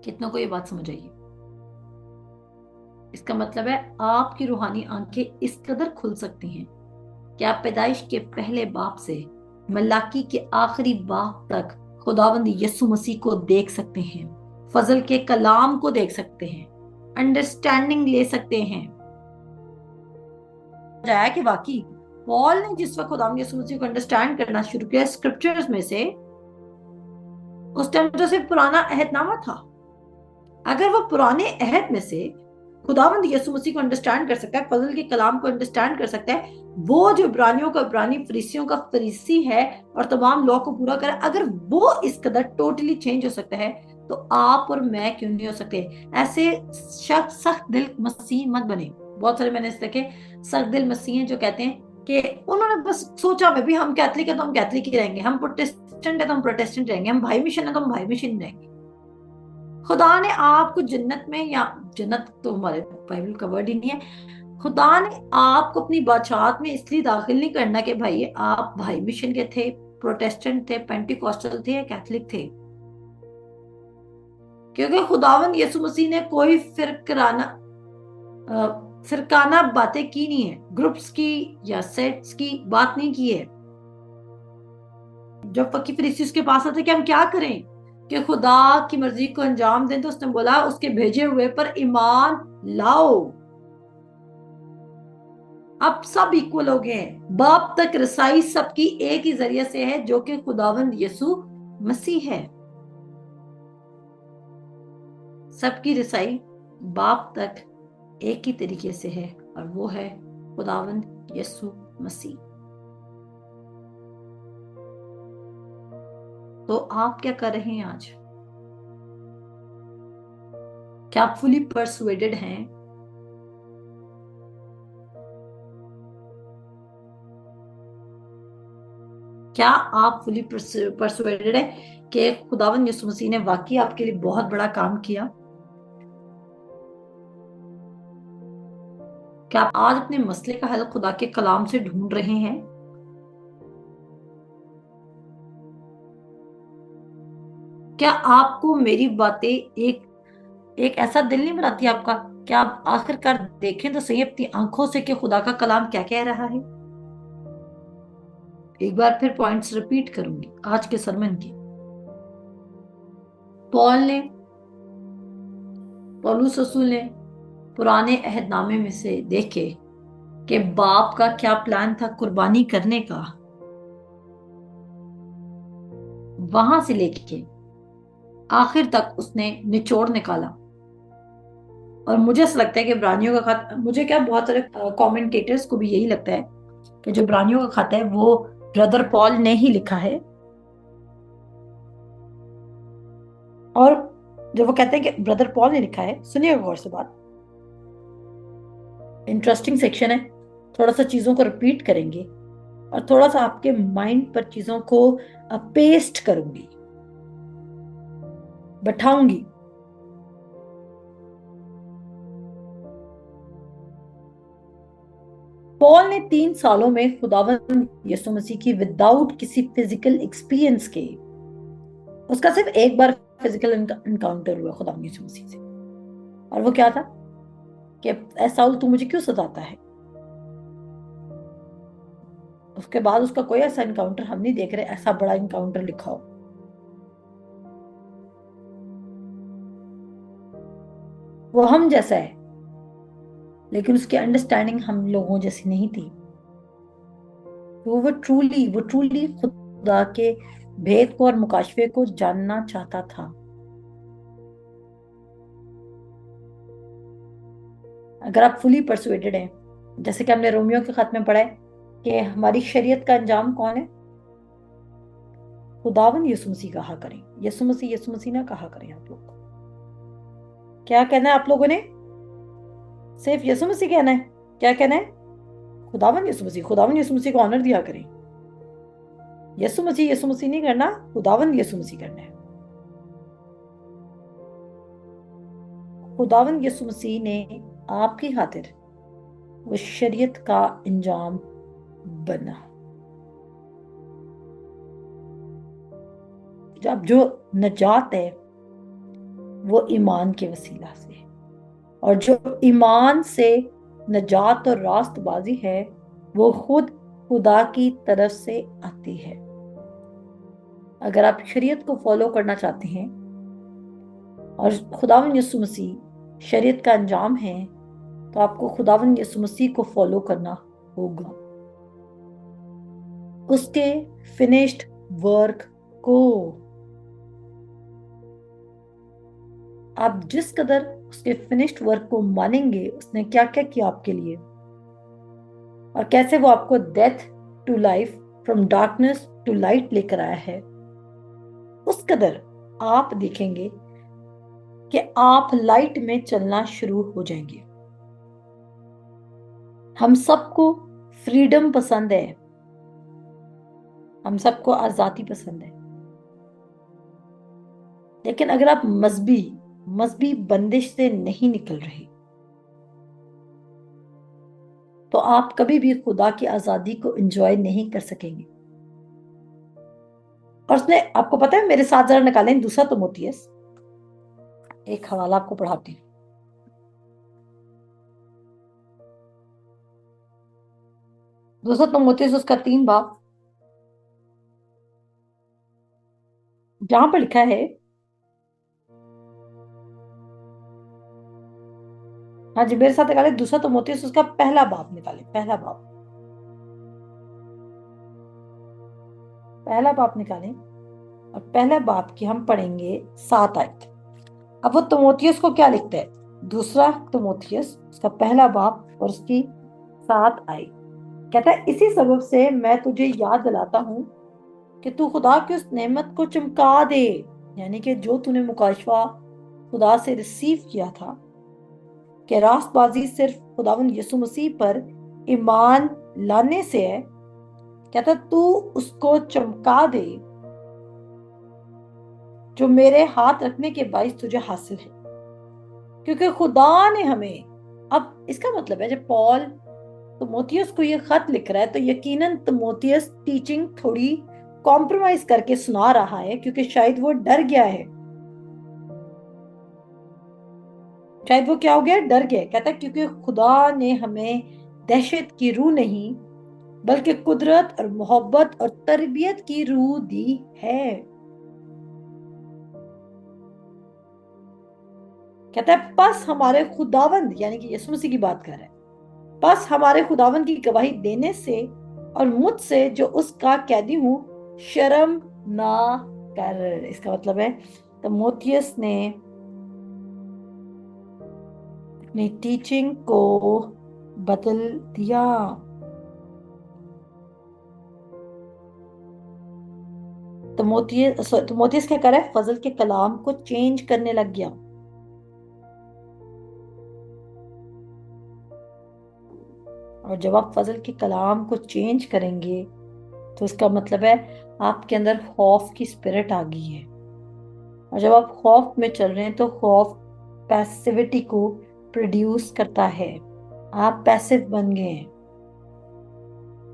कितनों को ये बात समझ आई? इसका मतलब है आपकी रूहानी आंखें इस कदर खुल सकती हैं कि आप पैदाइश के पहले बाप से मलाकी के आखिरी बाप तक खुदावंद यीशु मसीह को देख सकते हैं, फजल के कलाम को देख सकते हैं, अंडरस्टैंडिंग ले सकते हैं। जाया कि वाकई पॉल ने जिस वक्त खुदावंद यीशु मसीह को अंडरस्टैंड करना शुरू किया स्क्रिप्चर्स में से, उस टाइम तो सिर्फ पुराना अहदनामा था। अगर वो पुराने अहद में से खुदावंद यीशु मसीह को अंडरस्टैंड कर सकता है, फजल के कलाम को अंडरस्टैंड कर सकता है, वो जो इब्रानियों का इब्रानी, फरीसियों का फरीसी है और तमाम लॉ को पूरा करे, अगर वो इस कदर टोटली चेंज हो सकता है, तो आप और मैं क्यों नहीं हो सकते? ऐसे शख्स सख्त दिल मसीह मत बने। बहुत सारे मैंने देखे सख्त दिल मसीह हैं जो कहते हैं कि उन्होंने बस सोचा में भी हम कैथलिक है तो हम कैथलिक ही रहेंगे, हम प्रोटेस्टेंट है तो हम प्रोटेस्टेंट रहेंगे, हम भाई मिशन है तो हम भाई मिशन रहेंगे। खुदा ने आपको जन्नत में, या जन्नत तो हमारे बाइबल का वर्ड ही नहीं है, खुदा ने आपको अपनी बादशाहत में इसलिए दाखिल नहीं करना कि भाई आप भाई मिशन के थे, प्रोटेस्टेंट थे, पेंटिकॉस्टल थे या कैथलिक थे। क्योंकि खुदावंद यीशु मसीह ने कोई फिरकाना बातें की नहीं है, ग्रुप्स की या सेट्स की बात नहीं की है। जब फकीर फरीसी उसके पास आते कि हम क्या करें कि खुदा की मर्जी को अंजाम दें, तो उसने बोला उसके भेजे हुए पर ईमान लाओ। अब सब इक्वल हो गए हैं, बाप तक रसाई सबकी एक ही जरिए से है, जो कि खुदावंद यसु मसीह है। सबकी रसाई बाप तक एक ही तरीके से है, और वो है खुदावंद यसु मसीह। तो आप क्या कर रहे हैं आज? क्या आप फुली परसुएडेड हैं? क्या आप फुली परसुएडेड है कि खुदावंद यीशु मसीह ने वाकई आपके लिए बहुत बड़ा काम किया? क्या आप आज अपने मसले का हल खुदा के कलाम से ढूंढ रहे हैं? क्या आपको मेरी बातें एक एक ऐसा दिल नहीं बनाती आपका? क्या आप आखिरकार देखें तो सही अपनी आंखों से कि खुदा का कलाम क्या कह रहा है? एक बार फिर पॉइंट्स रिपीट करूंगी आज के सरमन की। पॉल ने पौलुस रसूल ने पुराने अहदनामे में से देखे कि बाप का क्या प्लान था कुर्बानी करने का, वहां से लेके आखिर तक उसने निचोड़ निकाला। और मुझे ऐसा लगता है कि इब्रानियों का खत, मुझे क्या बहुत सारे कमेंटेटर्स को भी यही लगता है कि जो इब्रानियों का खत है वो ब्रदर पॉल ने ही लिखा है। और जब वो कहते हैं कि ब्रदर पॉल ने लिखा है, सुनिए गौर से बात, इंटरेस्टिंग सेक्शन है। थोड़ा सा चीजों को रिपीट करेंगे और थोड़ा सा आपके माइंड पर चीजों को पेस्ट करूंगी, बैठाऊंगी। पॉल ने 3 सालों में खुदावंद यीशु मसीह की विदाउट किसी फिजिकल एक्सपीरियंस के, उसका सिर्फ एक बार फिजिकल इनकाउंटर हुआ खुदावंद यीशु मसीह से, और वो क्या था कि ऐ साउल तू मुझे क्यों सताता है। उसके बाद उसका कोई ऐसा इनकाउंटर हम नहीं देख रहे, ऐसा बड़ा इनकाउंटर लिखा हो। वो हम जैसा है, लेकिन उसकी अंडरस्टैंडिंग हम लोगों जैसी नहीं थी। तो वो ट्रूली खुदा के भेद को और मुकाशफे को जानना चाहता था। अगर आप फुली परसुएडेड हैं, जैसे कि हमने रोमियो के खत में पढ़ा है कि हमारी शरीयत का अंजाम कौन है? खुदावन यीशु मसीह कहा करें, यीशु मसीह ना कहा करें। आप लोग क्या कहना है? आप लोगों ने सिर्फ यीशु मसीह कहना है? क्या कहना है? खुदावन यीशु मसीह, खुदावन यीशु मसीह को ऑनर दिया करें। यीशु मसीह नहीं करना, खुदावन यीशु मसीह करना है। खुदावन यीशु मसीह ने आपकी खातिर वो शरीयत का अंजाम बना। जब जो नजात है वो ईमान के वसीला से, और जो ईमान से नजात और रास्तबाजी है वो खुद खुदा की तरफ से आती है। अगर आप शरीयत को फॉलो करना चाहते हैं और खुदावन यीशु मसीह शरीयत का अंजाम है, तो आपको खुदावन यीशु मसीह को फॉलो करना होगा, उसके फिनिश्ड वर्क को। आप जिस कदर उसके फिनिश्ड वर्क को मानेंगे, उसने क्या क्या किया आपके लिए और कैसे वो आपको death to life, from darkness to light लेकर आया है, उस कदर आप देखेंगे कि आप लाइट में चलना शुरू हो जाएंगे। हम सबको फ्रीडम पसंद है, हम सबको आजादी पसंद है, लेकिन अगर आप मजहबी बंदिश से नहीं निकल रहे, तो आप कभी भी खुदा की आजादी को एंजॉय नहीं कर सकेंगे। और उसने, आपको पता है, मेरे साथ जरा निकालें दूसरा तिमोथियस, एक हवाला आपको पढ़ाती हूं। दूसरा तिमोथेयुस उसका 3 बाब, जहां पर लिखा है, हाँ जी मेरे साथ निकाले, दूसरा तिमोथेयुस उसका पहला बाब निकाले, पहला बाब, पहला बाब निकालें, और पहला बाब की हम पढ़ेंगे 7 आयत। अब वो तिमोथियस को क्या लिखता है, दूसरा तिमोथियस उसका पहला बाब और उसकी 7 आयत, कहता है इसी सबब से मैं तुझे याद दिलाता हूं कि तू खुदा की उस नेमत को चमका दे, यानी कि जो तूने मुकाशवा खुदा से रिसीव किया था, कि रास्तबाजी सिर्फ खुदावंद यीशु मसीह पर ईमान लाने से है, कहता तू उसको चमका दे जो मेरे हाथ रखने के बाइस तुझे हासिल है, क्योंकि खुदा ने हमें, अब इसका मतलब है जब पॉल तिमोथियस को ये खत लिख रहा है तो यकीनन तिमोथियस टीचिंग थोड़ी कॉम्प्रोमाइज करके सुना रहा है, क्योंकि शायद वो डर गया है, शायद वो क्या हो गया, डर गया। कहता है क्योंकि खुदा ने हमें दहशत की रूह नहीं बल्कि कुदरत और मोहब्बत और तरबियत की रूह दी है। कहता है बस हमारे खुदावंद, यानी कि यीशु मसीह की बात कर रहा है, बस हमारे खुदावंद की गवाही देने से और मुझसे जो उसका कैदी हूं शर्म ना कर। इसका मतलब है तिमोथियस ने अपनी टीचिंग को बदल दिया। तिमोथियस क्या कर रहा है, फजल के कलाम को चेंज करने लग गया। और जब आप फजल के कलाम को चेंज करेंगे तो इसका मतलब है आपके अंदर खौफ की स्पिरिट आ गई है, और जब आप खौफ में चल रहे हैं तो खौफ पैसिविटी को प्रोड्यूस करता है, आप पैसिव बन गए हैं,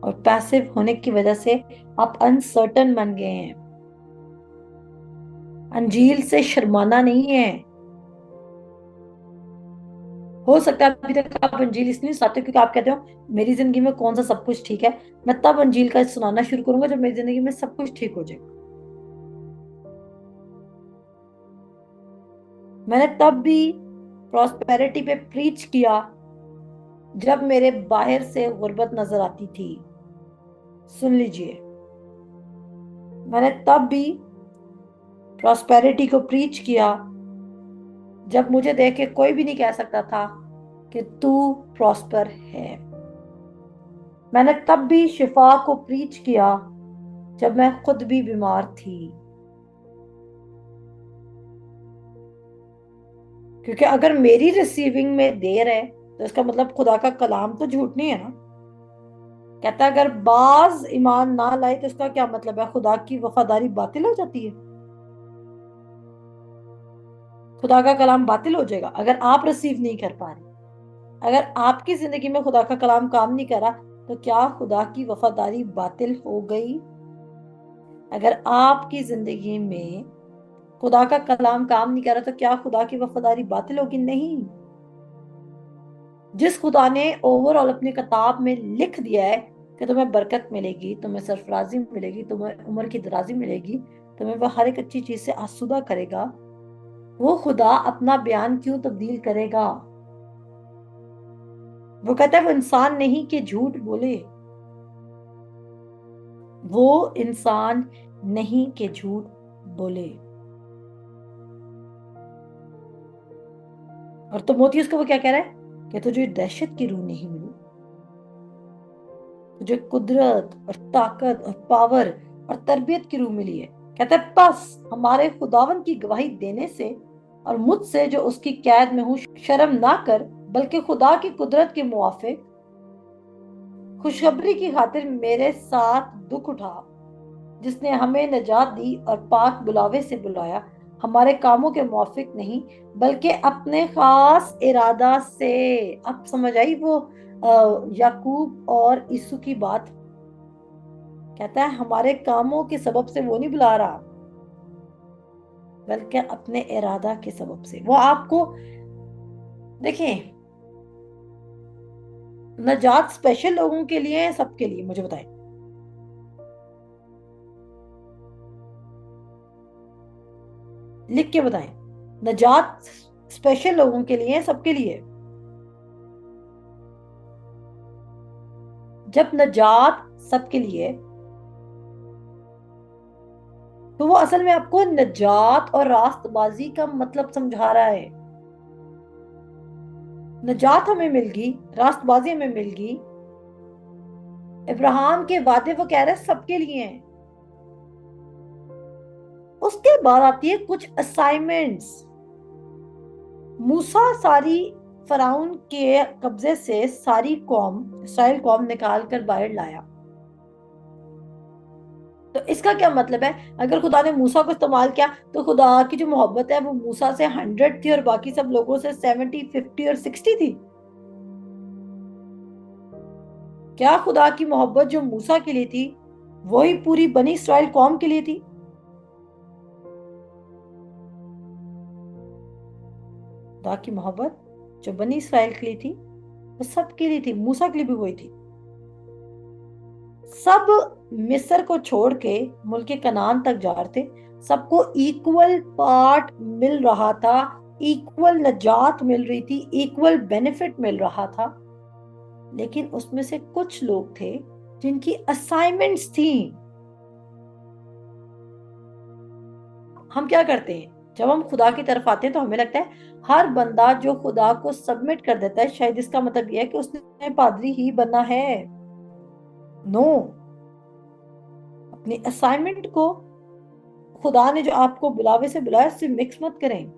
और पैसिव होने की वजह से आप अनसर्टन बन गए हैं। अंजील से शर्माना नहीं है। हो सकता है अभी तक आप अंजील इसलिए सुनाते हो क्योंकि आप कहते हो मेरी जिंदगी में कौन सा सब कुछ ठीक है, मैं तब अंजील का सुनाना शुरू करूंगा जब मेरी जिंदगी में सब कुछ ठीक हो जाएगा। मैंने तब भी प्रॉस्पेरिटी पे प्रीच किया जब मेरे बाहर से गुर्बत नजर आती थी। सुन लीजिए, मैंने तब भी प्रॉस्पेरिटी को प्रीच किया जब मुझे देख के कोई भी नहीं कह सकता था कि तू प्रॉस्पर है। मैंने तब भी शिफा को प्रीच किया जब मैं खुद भी बीमार थी, क्योंकि अगर मेरी रिसीविंग में देर है तो इसका मतलब खुदा का कलाम तो झूठ नहीं है ना। कहता है अगर बाज ईमान ना लाए तो इसका क्या मतलब है, खुदा की वफादारी बातिल हो जाती है, खुदा का कलाम बातिल हो जाएगा अगर आप रिसीव नहीं कर पा रहे। अगर आपकी जिंदगी में खुदा का कलाम काम नहीं करा तो क्या खुदा की वफादारी बातिल हो गई? अगर आपकी जिंदगी में खुदा का कलाम काम नहीं कर रहा तो क्या खुदा की वफादारी बातिल होगी? नहीं। जिस खुदा ने ओवरऑल अपनी किताब में लिख दिया है कि तुम्हें बरकत मिलेगी, तुम्हें सरफराजी मिलेगी, तुम्हें उम्र की दराजी मिलेगी, तुम्हें वह हर एक अच्छी चीज से आसूदा करेगा, वो खुदा अपना बयान क्यों तब्दील करेगा? वो कहता है वो इंसान नहीं कि झूठ बोले, वो इंसान नहीं कि झूठ बोले। और तो मोती उसको वो क्या कह रहा है कि तुझे दहशत की रूह नहीं मिली, तुझे कुदरत और ताकत और पावर और तरबियत की रूह मिली है। कहता है बस हमारे खुदावन की गवाही देने से और मुझसे जो उसकी कैद में हूं शर्म ना कर, बल्कि खुदा की कुदरत के मुआफिक खुशखबरी की खातिर मेरे साथ दुख उठा, जिसने हमें नजात दी और पाक बुलावे से बुलाया, हमारे कामों के मुआफिक नहीं बल्कि अपने खास इरादा से। अब समझ आई वो याकूब और यीशु की बात। कहता है हमारे कामों के सबब से वो नहीं बुला रहा बल्कि अपने इरादा के सबब से। वो आपको देखें, नजात स्पेशल लोगों के लिए है, सबके लिए? मुझे बताएं, लिख के बताएं। नजात स्पेशल लोगों के लिए है, सबके लिए? जब नजात सबके लिए है, तो वो असल में आपको नजात और रास्तबाजी का मतलब समझा रहा है। नजात हमें मिल गई, रास्तबाजी हमें मिल गई, इब्राहिम के वादे वो कह रहे हैं सबके लिए हैं। उसके बाद आती है कुछ असाइनमेंट्स। मूसा सारी फराउन के कब्जे से सारी कौम, इसराइल कौम निकाल कर बाहर लाया। तो इसका क्या मतलब है? अगर खुदा ने मूसा को इस्तेमाल किया तो खुदा की जो मोहब्बत है वो मूसा से 100 थी और बाकी सब लोगों से 70, 50 और 60 थी। क्या खुदा की मोहब्बत जो मूसा के लिए थी वही पूरी बनी इसराइल कौम के लिए थी? खुदा की मोहब्बत जो बनी इसराइल के लिए थी वो सबके लिए थी, मूसा के लिए भी वही थी। सब मिस्र को छोड़ के मुल्क कनान तक जा रहे थे, सबको इक्वल पार्ट मिल रहा था, इक्वल नजात मिल रही थी, इक्वल बेनिफिट मिल रहा था। लेकिन उसमें से कुछ लोग थे जिनकी असाइनमेंट्स थी। हम क्या करते हैं जब हम खुदा की तरफ आते हैं, तो हमें लगता है हर बंदा जो खुदा को सबमिट कर देता है शायद इसका मतलब यह है कि उसने पादरी ही बनना है। नो, अपनी असाइनमेंट को खुदा ने जो आपको बुलावे से बुलाया उससे मिक्स मत करें।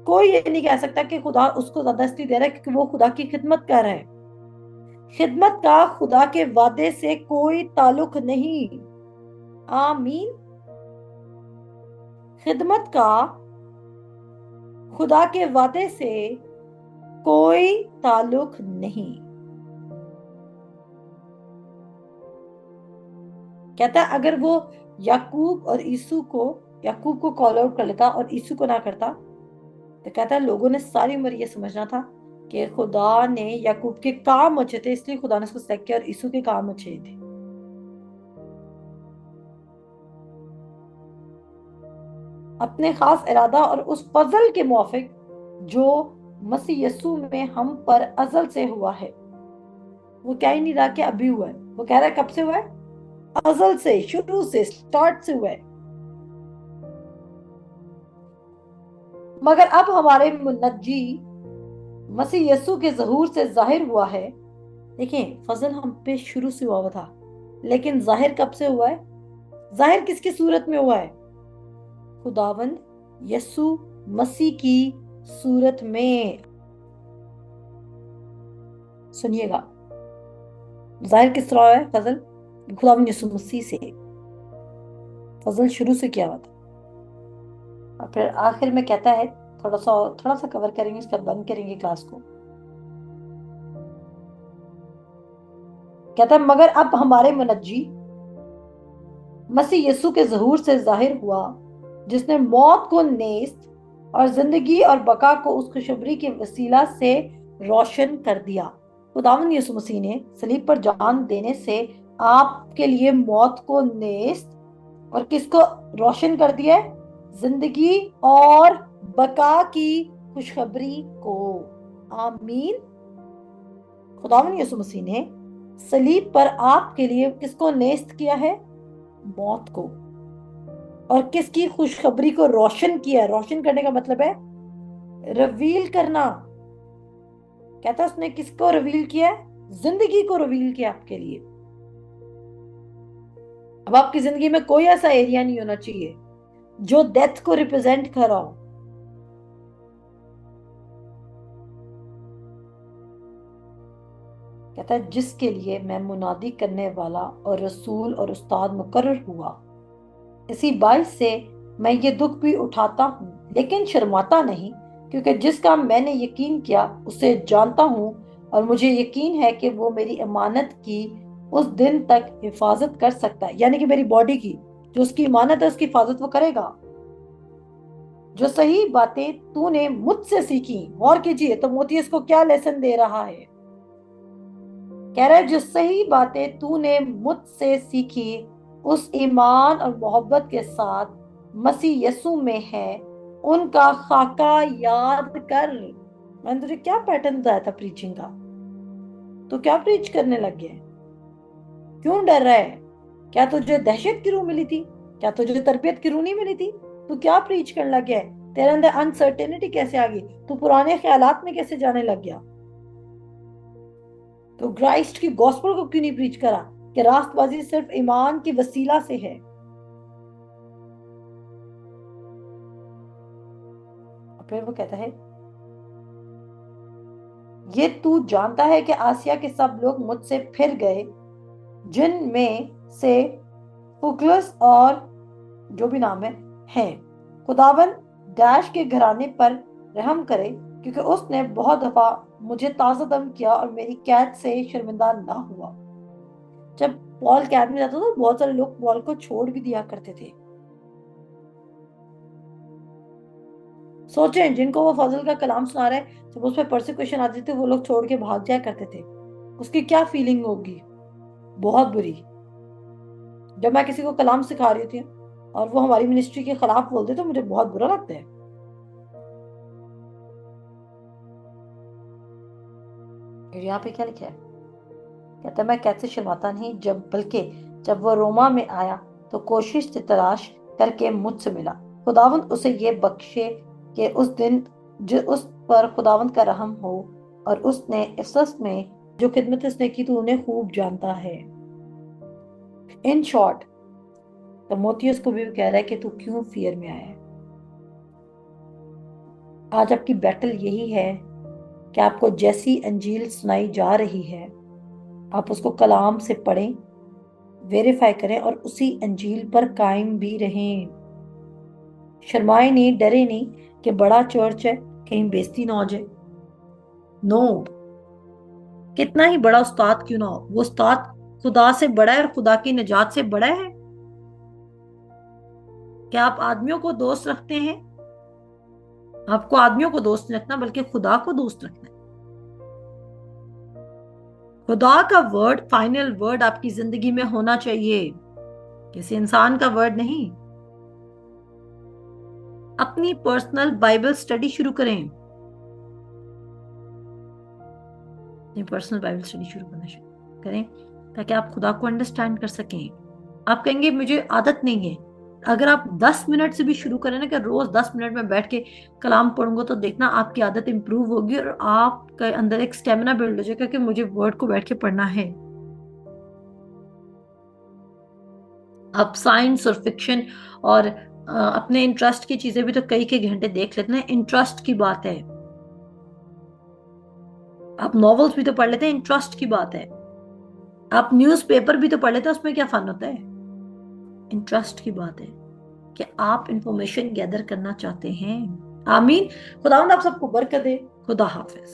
कोई ये नहीं कह सकता कि खुदा उसको ज्यादा इसलिए दे रहा है क्योंकि वो खुदा की खिदमत कर रहा है। खिदमत का खुदा के वादे से कोई ताल्लुक नहीं। आमीन। खिदमत का खुदा के वादे से कोई ताल्लुक नहीं। कहता है अगर वो याकूब को कॉल आउट कर लेता और यीशु को ना करता, तो कहता है लोगों ने सारी उम्र ये समझना था कि खुदा ने याकूब के काम अच्छे थे इसलिए खुदा ने उसको सेलेक्ट किया और यीशु के काम अच्छे थे। अपने खास इरादा और उस फजल के मुआफिक जो मसीह यीशु में हम पर अजल से हुआ है। वो कह ही नहीं रहा कि अभी हुआ है, वो कह रहा है कब से हुआ है? अजल से, शुरू से, स्टार्ट से हुआ है। मगर अब हमारे मुनज्जी मसीह यीशु के ज़हूर से जाहिर हुआ है। देखिए, फजल हम पे शुरू से हुआ था, लेकिन जाहिर कब से हुआ है? जाहिर किसकी सूरत में हुआ है? खुदावंद यीशु मसीह की सूरत में। सुनिएगा, जाहिर किस तरह है फजल? खुदावंद यीशु मसीह से। फजल शुरू से क्या हुआ था? और फिर आखिर में कहता है, थोड़ा सा कवर करेंगे, उसके बाद बंद करेंगे क्लास को। कहता है मगर अब हमारे मुनज्जी मसीह यीशु के ज़हूर से जाहिर हुआ, जिसने मौत को नेस्त और जिंदगी और बका को उस खुशखबरी के वसीला से रोशन कर दिया। खुदावंद यीशु मसीह ने सलीब पर जान देने से आपके लिए मौत को नेस्त और किसको रोशन कर दिया है? जिंदगी और बका की खुशखबरी को। आमीन। खुदावंद यीशु मसीह ने सलीब पर आपके लिए किसको नेस्त किया है? मौत को। और किसकी खुशखबरी को रोशन किया? रोशन करने का मतलब है रिवील करना। कहता है उसने किसको रिवील किया है? जिंदगी को रिवील किया आपके लिए। अब आपकी जिंदगी में कोई ऐसा एरिया नहीं होना चाहिए जो डेथ को रिप्रेजेंट कर रहा हो। कहता है जिसके लिए मैं मुनादी करने वाला और रसूल और उस्ताद मुकर्रर हुआ, इसी बाइस से मैं ये दुख भी उठाता हूँ लेकिन शर्माता नहीं, क्योंकि जिसका मैंने यकीन किया उसे जानता हूँ और मुझे यकीन है कि वो मेरी अमानत की उस दिन तक हिफाजत कर सकता है। यानी कि मेरी बॉडी की जो उसकी अमानत है उसकी हिफाजत वो करेगा। जो सही बातें तूने मुझसे सीखी। गौर कीजिए, तो मोती इसको क्या लेसन दे रहा है? कह रहा है जो सही बातें तूने मुझसे सीखी उस ईमान और मोहब्बत के साथ मसीह यसू में है, उनका खाका याद कर। मैंने तुझे क्या पैटर्न बताया था प्रीचिंग का? तू क्या प्रीच करने लग गया है? क्यों डर रहा है? क्या तुझे दहशत की रूह मिली थी? क्या तुझे तरबियत की रूह नहीं मिली थी? तू क्या प्रीच करने लग गया है? तेरे अंदर अनसर्टेनिटी कैसे आ गई? तू पुराने ख्यालात में कैसे जाने लग गया? तो क्राइस्ट की गॉस्पेल को क्यों नहीं प्रीच करा कि रास्तबाजी सिर्फ ईमान की वसीला से है? और फिर वो कहता है, ये तू जानता है कि आसिया के सब लोग मुझसे फिर गए, जिनमें से फुकलस और जो भी नाम है खुदावन डैश के घराने पर रहम करे, क्योंकि उसने बहुत दफा मुझे ताजा दम किया और मेरी कैद से शर्मिंदा ना हुआ। जब पॉल कैद में जाता था तो बहुत सारे लोग पॉल को छोड़ भी दिया करते थे। सोचें, जिनको वो फजल का कलाम सुना रहे, जब उस पर परसिक्यूशन आती थी वो लोग छोड़ के भाग जाया करते थे, उसकी क्या फीलिंग होगी? बहुत बुरी। जब मैं किसी को कलाम सिखा रही होती हूँ और वो हमारी मिनिस्ट्री के खिलाफ बोलते तो मुझे बहुत बुरा लगता है। और यहाँ पे क्या लिखा है? कहता है, मैं कैसे शर्माता नहीं, बल्कि जब वो रोमा में आया तो कोशिश से तलाश करके मुझसे मिला। खुदावंद उसे ये बख्शे कि उस दिन जो उस पर खुदावंद का रहम हो, और उसने इफसस में जो खिदमत उसने की तो उन्हें खूब जानता है। इन शॉर्ट, तिमोथियस को भी कह रहा है कि तू क्यों फियर में आया है? आज आपकी बैटल यही है कि आपको जैसी अंजील सुनाई जा रही है आप उसको कलाम से पढ़ें, वेरीफाई करें और उसी अंजील पर कायम भी रहें। शर्माए नहीं, डरे नहीं कि बड़ा चर्च है, कहीं बेइज्जती ना हो जाए। नो, कितना ही बड़ा उस्ताद क्यों ना हो, वो उस्ताद खुदा से बड़ा है और खुदा की निजात से बड़ा है। क्या आप आदमियों को दोस्त रखते हैं? आपको आदमियों को दोस्त नहीं रखना, बल्कि खुदा को दोस्त रखना है। खुदा का वर्ड फाइनल वर्ड आपकी जिंदगी में होना चाहिए, किसी इंसान का वर्ड नहीं। अपनी पर्सनल बाइबल स्टडी शुरू करें। अपनी पर्सनल बाइबल स्टडी शुरू करना शुरू करें ताकि आप खुदा को अंडरस्टैंड कर सकें। आप कहेंगे मुझे आदत नहीं है। अगर आप 10 मिनट से भी शुरू करें ना कि रोज 10 मिनट में बैठ के कलाम पढ़ूंगा, तो देखना आपकी आदत इंप्रूव होगी और आपके अंदर एक स्टेमिना बिल्ड हो जाएगा कि मुझे वर्ड को बैठ के पढ़ना है। आप साइंस और फिक्शन और अपने इंटरेस्ट की चीजें भी तो कई कई घंटे देख लेते हैं, इंटरेस्ट की बात है। आप नॉवेल्स भी तो पढ़ लेते हैं, इंटरेस्ट की बात है। आप न्यूज़पेपर भी तो पढ़ लेते हैं, उसमें क्या फन होता है? इंटरेस्ट की बात है कि आप इंफॉर्मेशन गैदर करना चाहते हैं। आमीन। खुदावंद आप सबको बरकत दे। खुदा हाफिज।